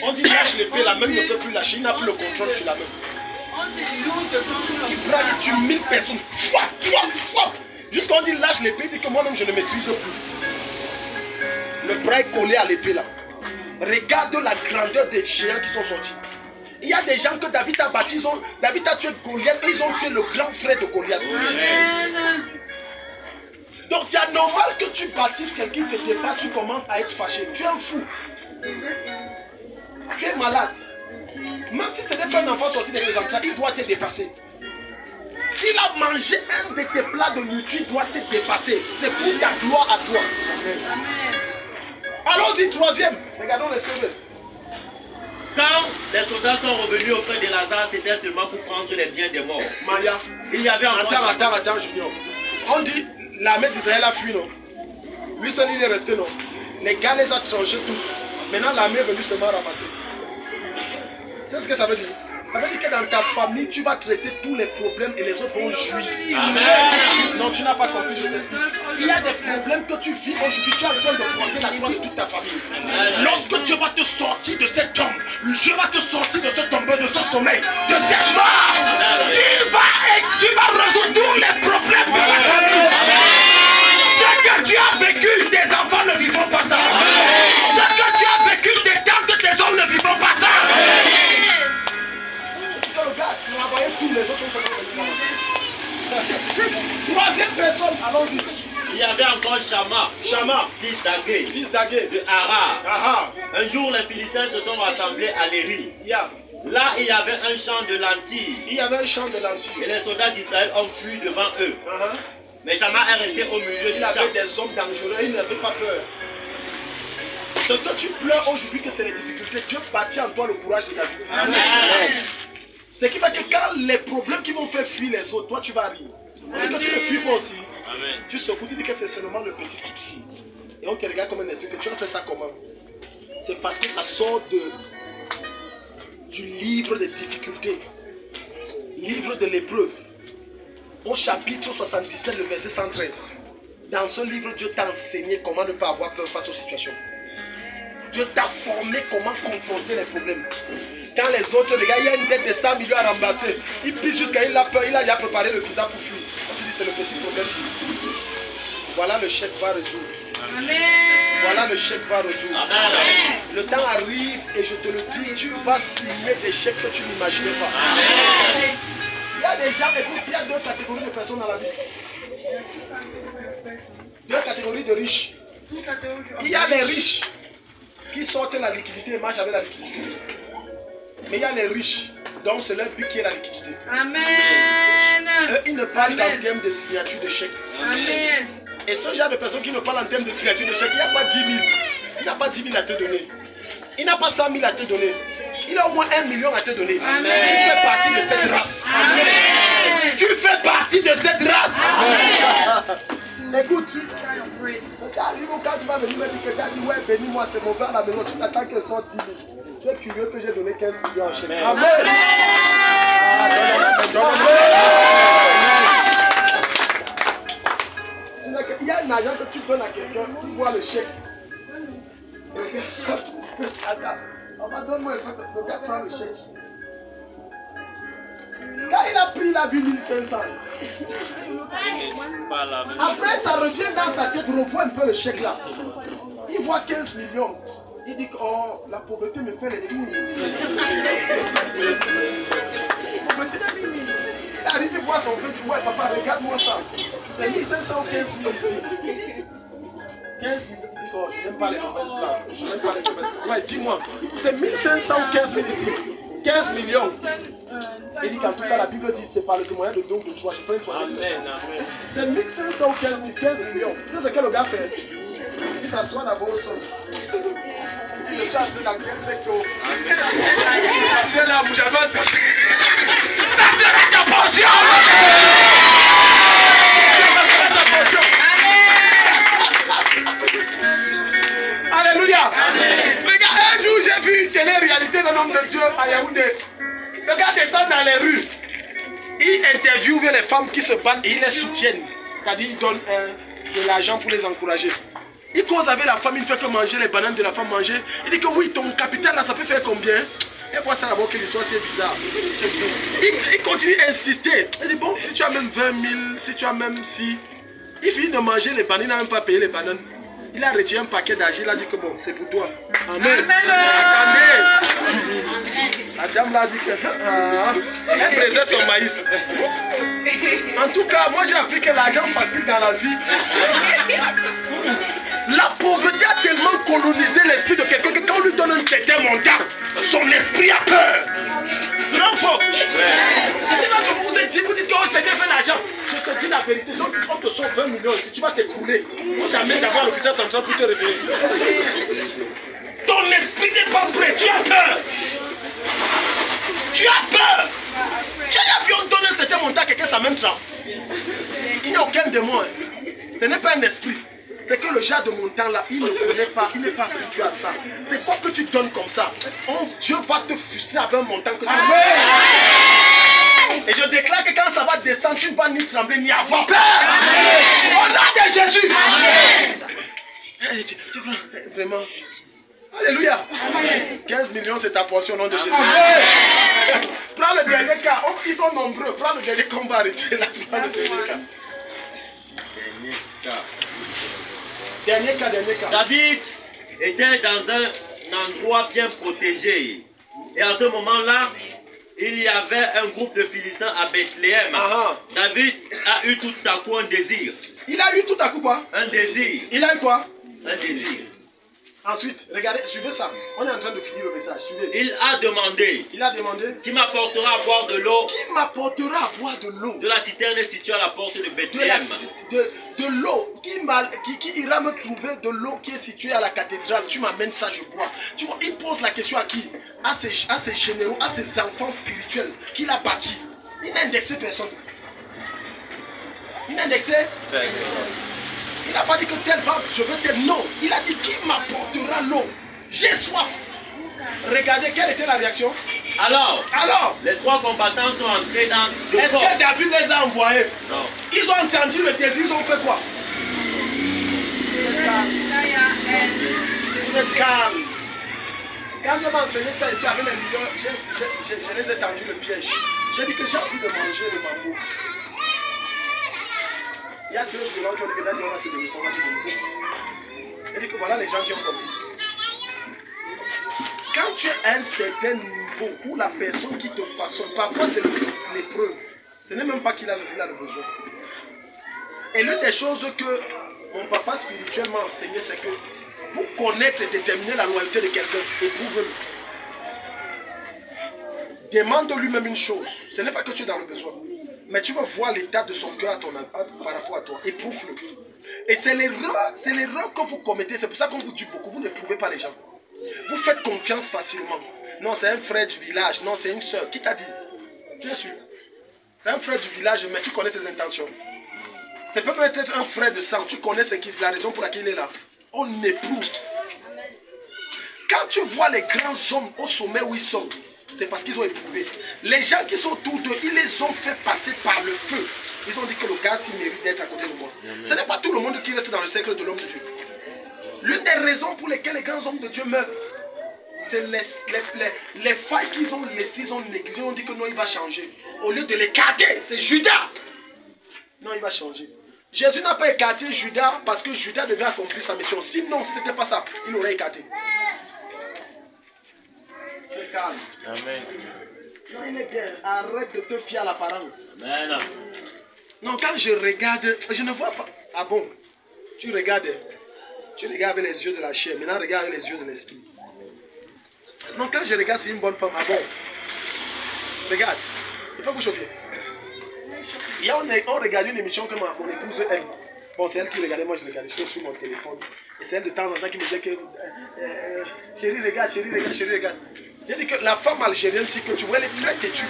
On dit lâche l'épée, la main ne peut plus lâcher, il n'a plus le contrôle sur la main. Il prend, il tue 1000 personnes. Jusqu'à on dit lâche l'épée, il dit que moi-même je ne maîtrise plus. Le bras est collé à l'épée là. Regarde la grandeur des géants qui sont sortis. Il y a des gens que David a battus, David a tué Goliath et ils ont tué le grand frère de Goliath. Donc c'est anormal que tu bâtisses quelqu'un qui te dépasse, tu commences à être fâché. Tu es un fou. Tu es malade. Même si ce n'est pas un enfant sorti de tes entrailles, il doit te dépasser. S'il a mangé un de tes plats de nourriture, il doit te dépasser. C'est pour ta gloire à toi. Allons-y, troisième. Regardons les CV. Quand les soldats sont revenus auprès de Lazare, c'était seulement pour prendre les biens des morts. Maya. Il y avait encore... Attends, Junior. On dit, l'armée d'Israël a fui, non? Lui seul, il est resté, non? Les gars les a changés tous. Maintenant, l'armée est venue seulement ramasser. Tu sais ce que ça veut dire? Ça veut dire que dans ta famille, tu vas traiter tous les problèmes et les autres vont jouir. Amen. Non, tu n'as pas compris, je t'explique. Il y a des problèmes que tu vis aujourd'hui, tu as besoin de porter la gloire de toute ta famille. Lorsque Dieu va te sortir de cette tombe, Dieu va te sortir de ce tombeau, de ce sommeil, de cette mort, tu vas résoudre tous les problèmes de la famille. Ce que tu as vécu, tes enfants ne vivront pas ça. Ce que Troisième personne, allons-y. Il y avait encore Shama, fils d'Agé, de Hara. Un jour, les Philistins se sont rassemblés à Léry. Là, il y avait un champ de lentilles. Et les soldats d'Israël ont fui devant eux. Mais Shama est resté au milieu du champ. Il avait des hommes dangereux, il n'avait pas peur. Ce que tu pleures aujourd'hui, que c'est les difficultés, Dieu bâtit en toi le courage de David. Amen. Ce qui fait que quand les problèmes qui vont faire fuir les autres, toi tu vas rire. Et que tu ne fuis pas aussi. Amen. Tu secoues, tu dis que c'est seulement le petit souci. Et on te regarde comme un esprit, que tu as fait ça comment? C'est parce que ça sort du livre des difficultés, livre de l'épreuve. Au chapitre 77, le verset 113. Dans ce livre, Dieu t'a enseigné comment ne pas avoir peur face aux situations. Dieu t'a formé comment confronter les problèmes. Quand les autres regardent, il y a une dette de 100 millions à rembourser. Il pisse jusqu'à il a peur, il a déjà préparé le visa pour fuir. Tu dis c'est le petit problème. Voilà le chèque va résoudre. Amen. Voilà le chèque va résoudre. Amen. Le temps arrive et je te le dis, tu vas signer des chèques que tu n'imaginais pas. Amen. Il y a des gens, écoute, il y a deux catégories de personnes dans la vie. Deux catégories de riches. Il y a les riches qui sortent la liquidité et marchent avec la liquidité. Mais il y a les riches dont c'est leur but qui est la liquidité. Amen. Eux, ils ne parlent qu'en termes de signature de chèque. Amen. Et ce genre de personnes qui ne parlent en termes de signature de chèque, il n'y a pas 10 000. Il n'a pas 10 000 à te donner. Il n'a pas 100 000 à te donner. Il a au moins 1 million à te donner. Amen. Tu fais partie de cette race. Amen. Tu fais partie de cette race. Amen. Écoute, quand tu vas venir me dire que tu as dit ouais, bénis-moi, c'est mauvais à la maison, tu t'attends qu'elle sorte 10 000. Tu es curieux que j'ai donné 15 millions en chèque. Amen. Il y a un agent que tu donnes à quelqu'un, il voit le chèque. Attends, on va donner-moi un peu, le gars prend le chèque. Quand il a pris, il a vu 1500. Après, ça revient dans sa tête, revoit un peu le chèque là. Il voit 15 millions. Il dit que oh, la pauvreté me fait les tours. Il arrive, il voit son frère, il dit ouais papa, regarde-moi ça. C'est 1500 ou 15 000 ici. 15 000, il dit oh, je n'aime pas les mauvaises blagues. Je n'aime pas les mauvaises blagues. Ouais, dis-moi, c'est 1500 ou 15 000 ici. 15 millions. Il dit qu'en tout cas, la Bible dit c'est par le témoignage de don de toi. Je prends une troisième personne. C'est 1500 ou 15 millions. Tu sais ce que le gars fait? Il s'assoit d'abord au sol. Il dit je suis entré dans quel secteur? Parce que là, vous avez entendu. Ça sera ta portion! Alléluia! Regarde, un jour j'ai vu une télé-réalité d'un homme de Dieu à Yaoundé. Le gars descend dans les rues. Il interviewe les femmes qui se battent et il les soutient. C'est-à-dire il donne de l'argent pour les encourager. Il cause avec la femme, il ne fait que manger les bananes de la femme manger. Il dit que oui, ton capital là, ça peut faire combien? Et voit ça d'abord que l'histoire c'est bizarre. Il continue à insister. Il dit bon, si tu as même 20 000, si tu as même si. Il finit de manger les bananes, il n'a même pas payé les bananes. Il a retiré un paquet d'argent, il a dit que bon, c'est pour toi. Amen. Attendez. La dame l'a dit que elle présente son maïs. En tout cas, moi j'ai appris que l'argent facile dans la vie. La pauvreté a tellement colonisé l'esprit de quelqu'un que quand on lui donne un certain montant, son esprit a peur. Non, faux. C'est quand vous êtes dit, vous dites que oh, Seigneur fait l'argent. Je te dis la vérité, si on te sauve 20 millions, si tu vas t'écrouler, on t'amène d'abord à l'hôpital central pour te réveiller. Ton esprit n'est pas prêt, tu as peur. Tu as peur. Tu as vu on donne un certain montant à quelqu'un, ça même trappe. Il n'y a aucun démon. Ce n'est pas un esprit. C'est que le genre de montant là, il ne connaît pas, il n'est pas habitué à ça. C'est quoi que tu donnes comme ça? Dieu va te frustrer avec un montant que tu donnes. Et je déclare que quand ça va descendre, tu ne vas ni trembler ni avoir peur. Au nom de Jésus. Vraiment. Alléluia. 15 millions, c'est ta portion au nom de Jésus. Prends le dernier cas. Oh, ils sont nombreux. Prends le dernier cas, on va arrêter là. Prends le dernier cas. Dernier cas. David était dans un endroit bien protégé. Et à ce moment-là, il y avait un groupe de Philistins à Bethléem. David a eu tout à coup un désir. Il a eu tout à coup quoi? Un désir. Il a eu quoi? Un désir. Ensuite, regardez, suivez ça. On est en train de finir le message. Suivez. Il a demandé. Il a demandé. Qui m'apportera à boire de l'eau? Qui m'apportera à boire de l'eau? De la citerne située à la porte de Bethléem. De l'eau. Qui ira me trouver de l'eau qui est située à la cathédrale? Tu m'amènes ça, je bois. Tu vois, il pose la question à qui? À ses généraux, à ses enfants spirituels qu'il a bâtis. Il n'a indexé personne. Il n'a indexé personne. Il n'a pas dit que tel va, je veux tel. Non. Il a dit qui m'apportera l'eau? J'ai soif. Regardez, quelle était la réaction? Alors, les 3 combattants sont entrés dans le est-ce que David les a envoyés? Non. Ils ont entendu le désir, ils ont fait quoi? Vous êtes calme. Quand je m'enseignais ça ici avec les leaders, je les ai tendu le piège. J'ai dit que j'ai envie de manger le bambou. Il y a 2 violents qui ont dit que là, on va te donner ça, on va te donner ça. J'ai dit que voilà les gens qui ont compris. Quand tu es à un certain niveau où la personne qui te façonne, parfois c'est l'épreuve. Ce n'est même pas qu'il a le besoin. Et l'une des choses que mon papa spirituel m'a enseigné, c'est que pour connaître et déterminer la loyauté de quelqu'un, éprouve-le. Demande-lui même une chose. Ce n'est pas que tu es dans le besoin. Mais tu vas voir l'état de son cœur par rapport à toi. Éprouve-le. Et c'est l'erreur que vous commettez. C'est pour ça qu'on vous dit beaucoup. Vous n'éprouvez pas les gens. Vous faites confiance facilement. Non, c'est un frère du village. Non, c'est une soeur. Qui t'a dit? Tu es sûr? C'est un frère du village, mais tu connais ses intentions. Ça peut être un frère de sang. Tu connais la raison pour laquelle il est là. On éprouve. Quand tu vois les grands hommes au sommet où ils sont, c'est parce qu'ils ont éprouvé. Les gens qui sont autour d'eux, ils les ont fait passer par le feu. Ils ont dit que le gars s'il mérite d'être à côté de moi. Amen. Ce n'est pas tout le monde qui reste dans le cercle de l'homme de Dieu. L'une des raisons pour lesquelles les grands hommes de Dieu meurent, c'est les failles qu'ils ont laissées, ils ont négligées. Ils ont dit que non, il va changer. Au lieu de l'écarter, c'est Judas. Non, il va changer. Jésus n'a pas écarté Judas parce que Judas devait accomplir sa mission. Sinon, si ce n'était pas ça, il l'aurait écarté. Tu es calme. Amen. Non, il est bien. Arrête de te fier à l'apparence. Amen. Non, quand je regarde, je ne vois pas. Ah bon? Tu regardes avec les yeux de la chair. Maintenant, regarde avec les yeux de l'esprit. Non, quand je regarde, c'est une bonne femme. Ah bon? Regarde. Il faut vous chauffer. Hier, on regardait une émission que mon épouse aime. Bon, c'est elle qui regardait, moi je regardais. J'étais sur mon téléphone. Et c'est elle de temps en temps qui me disait que chérie, regarde, chérie, regarde, chérie, regarde. J'ai dit que la femme algérienne, si que tu vois, elle est très têtue.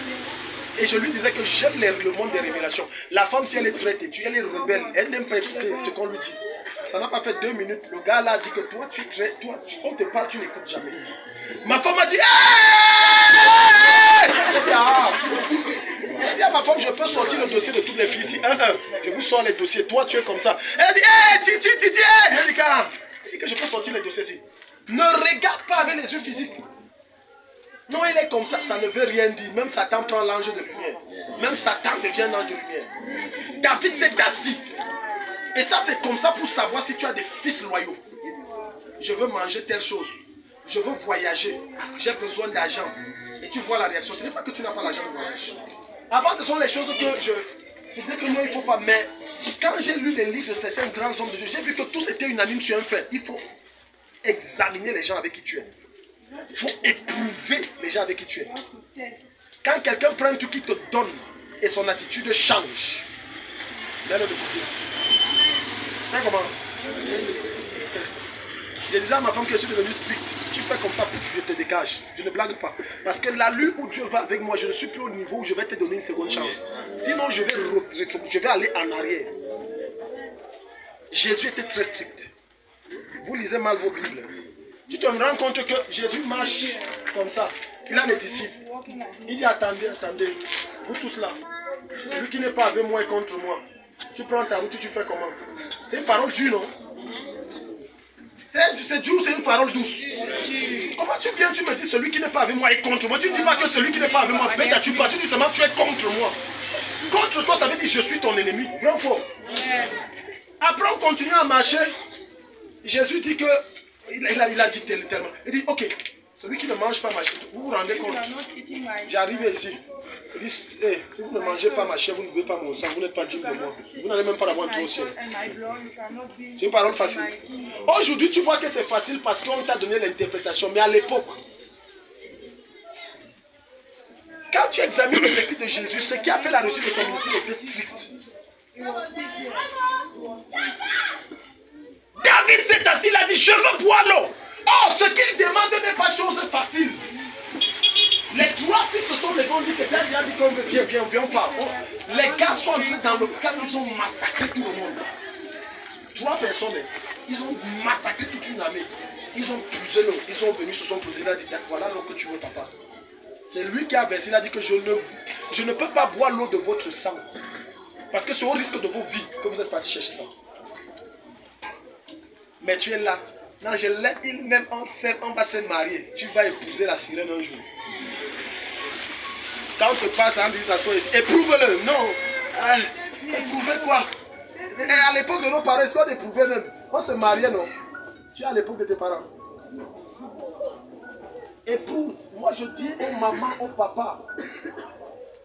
Et je lui disais que j'aime le monde des révélations. La femme, si elle est très têtue, elle est rebelle. Elle n'aime pas écouter ce qu'on lui dit. Ça n'a pas fait 2 minutes. Le gars là dit que toi, on te parle, tu n'écoutes jamais. Ma femme a dit elle dit à ma femme, je peux sortir le dossier de toutes les filles ici. Je vous sors les dossiers. Toi, tu es comme ça. Elle dit Titi. Elle dit que je peux sortir les dossiers ici. Ne regarde pas avec les yeux physiques. Non, il est comme ça, ça ne veut rien dire. Même Satan prend l'ange de lumière. Même Satan devient l'ange de lumière. David s'est assis. Et ça, c'est comme ça pour savoir si tu as des fils loyaux. Je veux manger telle chose. Je veux voyager. J'ai besoin d'argent. Et tu vois la réaction. Ce n'est pas que tu n'as pas l'argent de voyage. Avant, ce sont les choses que je disais que non, il ne faut pas. Mais quand j'ai lu les livres de certains grands hommes de Dieu, j'ai vu que tous étaient unanimes sur un fait. Il faut examiner les gens avec qui tu es. Il faut éprouver les gens avec qui tu es. Quand quelqu'un prend tout qui te donne et son attitude change, mets-le de côté. Fais comment? Je disais à ma femme que je suis devenu strict. Tu fais comme ça, je te dégage. Je ne blague pas. Parce que la lutte où Dieu va avec moi, je ne suis plus au niveau où je vais te donner une seconde chance. Sinon, je vais aller en arrière. Jésus était très strict. Vous lisez mal vos Bibles. Tu te rends compte que Jésus marche comme ça. Il a les disciples. Il dit attendez. Vous tous là. Celui qui n'est pas avec moi est contre moi. Tu prends ta route, tu fais comment? C'est une parole dure, non? C'est dur, c'est une parole douce. Comment tu viens, tu me dis celui qui n'est pas avec moi est contre moi? Tu ne dis pas que celui qui n'est pas avec moi, tu dis seulement tu es contre moi. Contre toi, ça veut dire je suis ton ennemi. Vrai ou faux? Après, on continue à marcher. Jésus dit que, il a dit tellement. Il dit, ok, Celui qui ne mange pas ma chair, vous vous rendez compte? J'arrive ici. Ils disent, hey, si vous ne mangez pas ma chair, vous ne buvez pas mon sang, vous n'êtes pas digne de moi. Vous n'allez même pas l'avoir trop au ciel. C'est une parole facile. Aujourd'hui, tu vois que c'est facile parce qu'on t'a donné l'interprétation. Mais à l'époque, quand tu examines les écrits de Jésus, ce qui a fait la réussite de son ministère était strict. David s'est assis, il a dit, je veux boire l'eau. Oh, ce qu'il demande n'est pas chose facile. Les trois fils se sont levés, on dit que David a dit qu'on veut bien, on part. Les gars sont entrés dans le camp, ils ont massacré tout le monde. 3 personnes, ils ont massacré toute une armée. Ils ont puisé l'eau, ils sont venus, se sont posés, il a dit, voilà l'eau que tu veux, papa. C'est lui qui a versé, il a dit que je ne peux pas boire l'eau de votre sang. Parce que c'est au risque de vos vies que vous êtes partis chercher ça. Mais tu es là. Non, je l'ai, il même on va se marier. Tu vas épouser la sirène un jour. Quand on te passe, on dit ça, éprouve-le. Non. Éprouver quoi? Et à l'époque de nos parents, c'est quoi d'éprouver même? On se mariait, non? Tu es à l'époque de tes parents. Éprouve. Moi, je dis aux mamans, aux papas,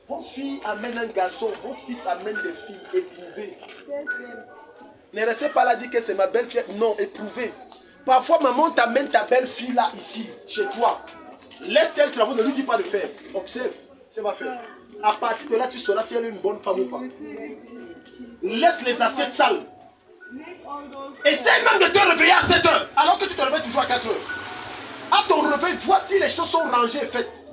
vos filles amènent un garçon, vos fils amènent des filles. Éprouvez. Ne restez pas là, dire que c'est ma belle-fille. Non, éprouvez. Parfois, maman t'amène ta belle-fille là, ici, chez toi. Laisse-t-elle travaux, ne lui dis pas de faire. Observe, c'est ma faire. À partir de là, tu sauras si elle est une bonne femme ou pas. Laisse les assiettes sales. Essaye même de te réveiller à 7 heures, alors que tu te réveilles toujours à 4 heures. À ton réveil, vois si les choses sont rangées et faites.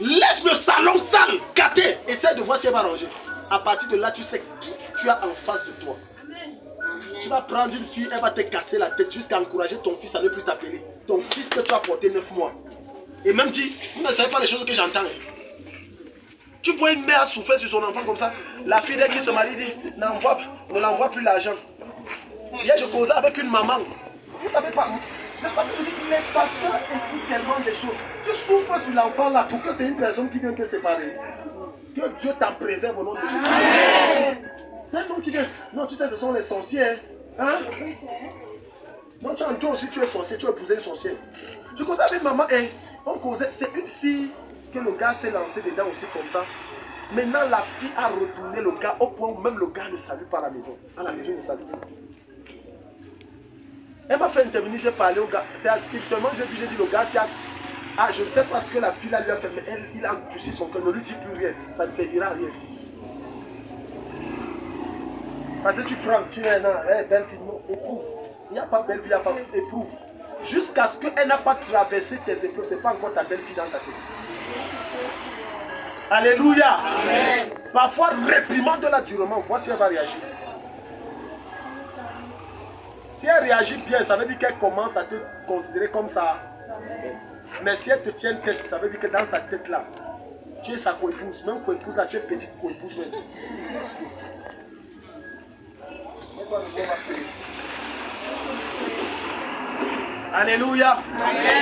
Laisse le salon sale, gâté. Essaye de voir si elle va ranger. À partir de là, tu sais qui tu as en face de toi. Tu vas prendre une fille, elle va te casser la tête jusqu'à encourager ton fils à ne plus t'appeler. Ton fils que tu as porté 9 mois. Et même dit, vous ne savez pas les choses que j'entends. Tu vois une mère souffrir sur son enfant comme ça. La fille dès qu'il se marie dit, ne l'envoie plus l'argent. Hier je causais avec une maman. Vous savez pas, les pasteurs écoutent tellement des choses. Tu souffres sur l'enfant là pour que c'est une personne qui vient te séparer. Que Dieu t'en préserve au nom de Jésus. C'est un nom qui vient. Non, tu sais, ce sont les sorciers. Hein? Non, toi aussi, tu es sorcier, tu as épousé une sorcière. Je causais avec maman, et on causait. C'est une fille que le gars s'est lancé dedans aussi comme ça. Maintenant, la fille a retourné le gars au point où même le gars ne salue pas à la maison. À la maison, il ne salue pas. Elle m'a fait intervenir, j'ai parlé au gars. C'est spirituellement, j'ai dit le gars, je ne sais pas ce que la fille là lui a fait, mais il a endurci son cœur, ne lui dit plus rien. Ça ne servira à rien. Parce que tu prends, tu es là, belle fille, non, éprouve. Il n'y a pas belle fille, il n'y a pas éprouve. Jusqu'à ce qu'elle n'a pas traversé tes épreuves, ce n'est pas encore ta belle fille dans ta tête. Alléluia. Amen. Parfois, réprimande-la durement, vois si elle va réagir. Si elle réagit bien, ça veut dire qu'elle commence à te considérer comme ça. Mais si elle te tient tête, ça veut dire que dans sa tête là, tu es sa coépouse. Même coépouse là, tu es petite coépouse même. Alléluia. Amen.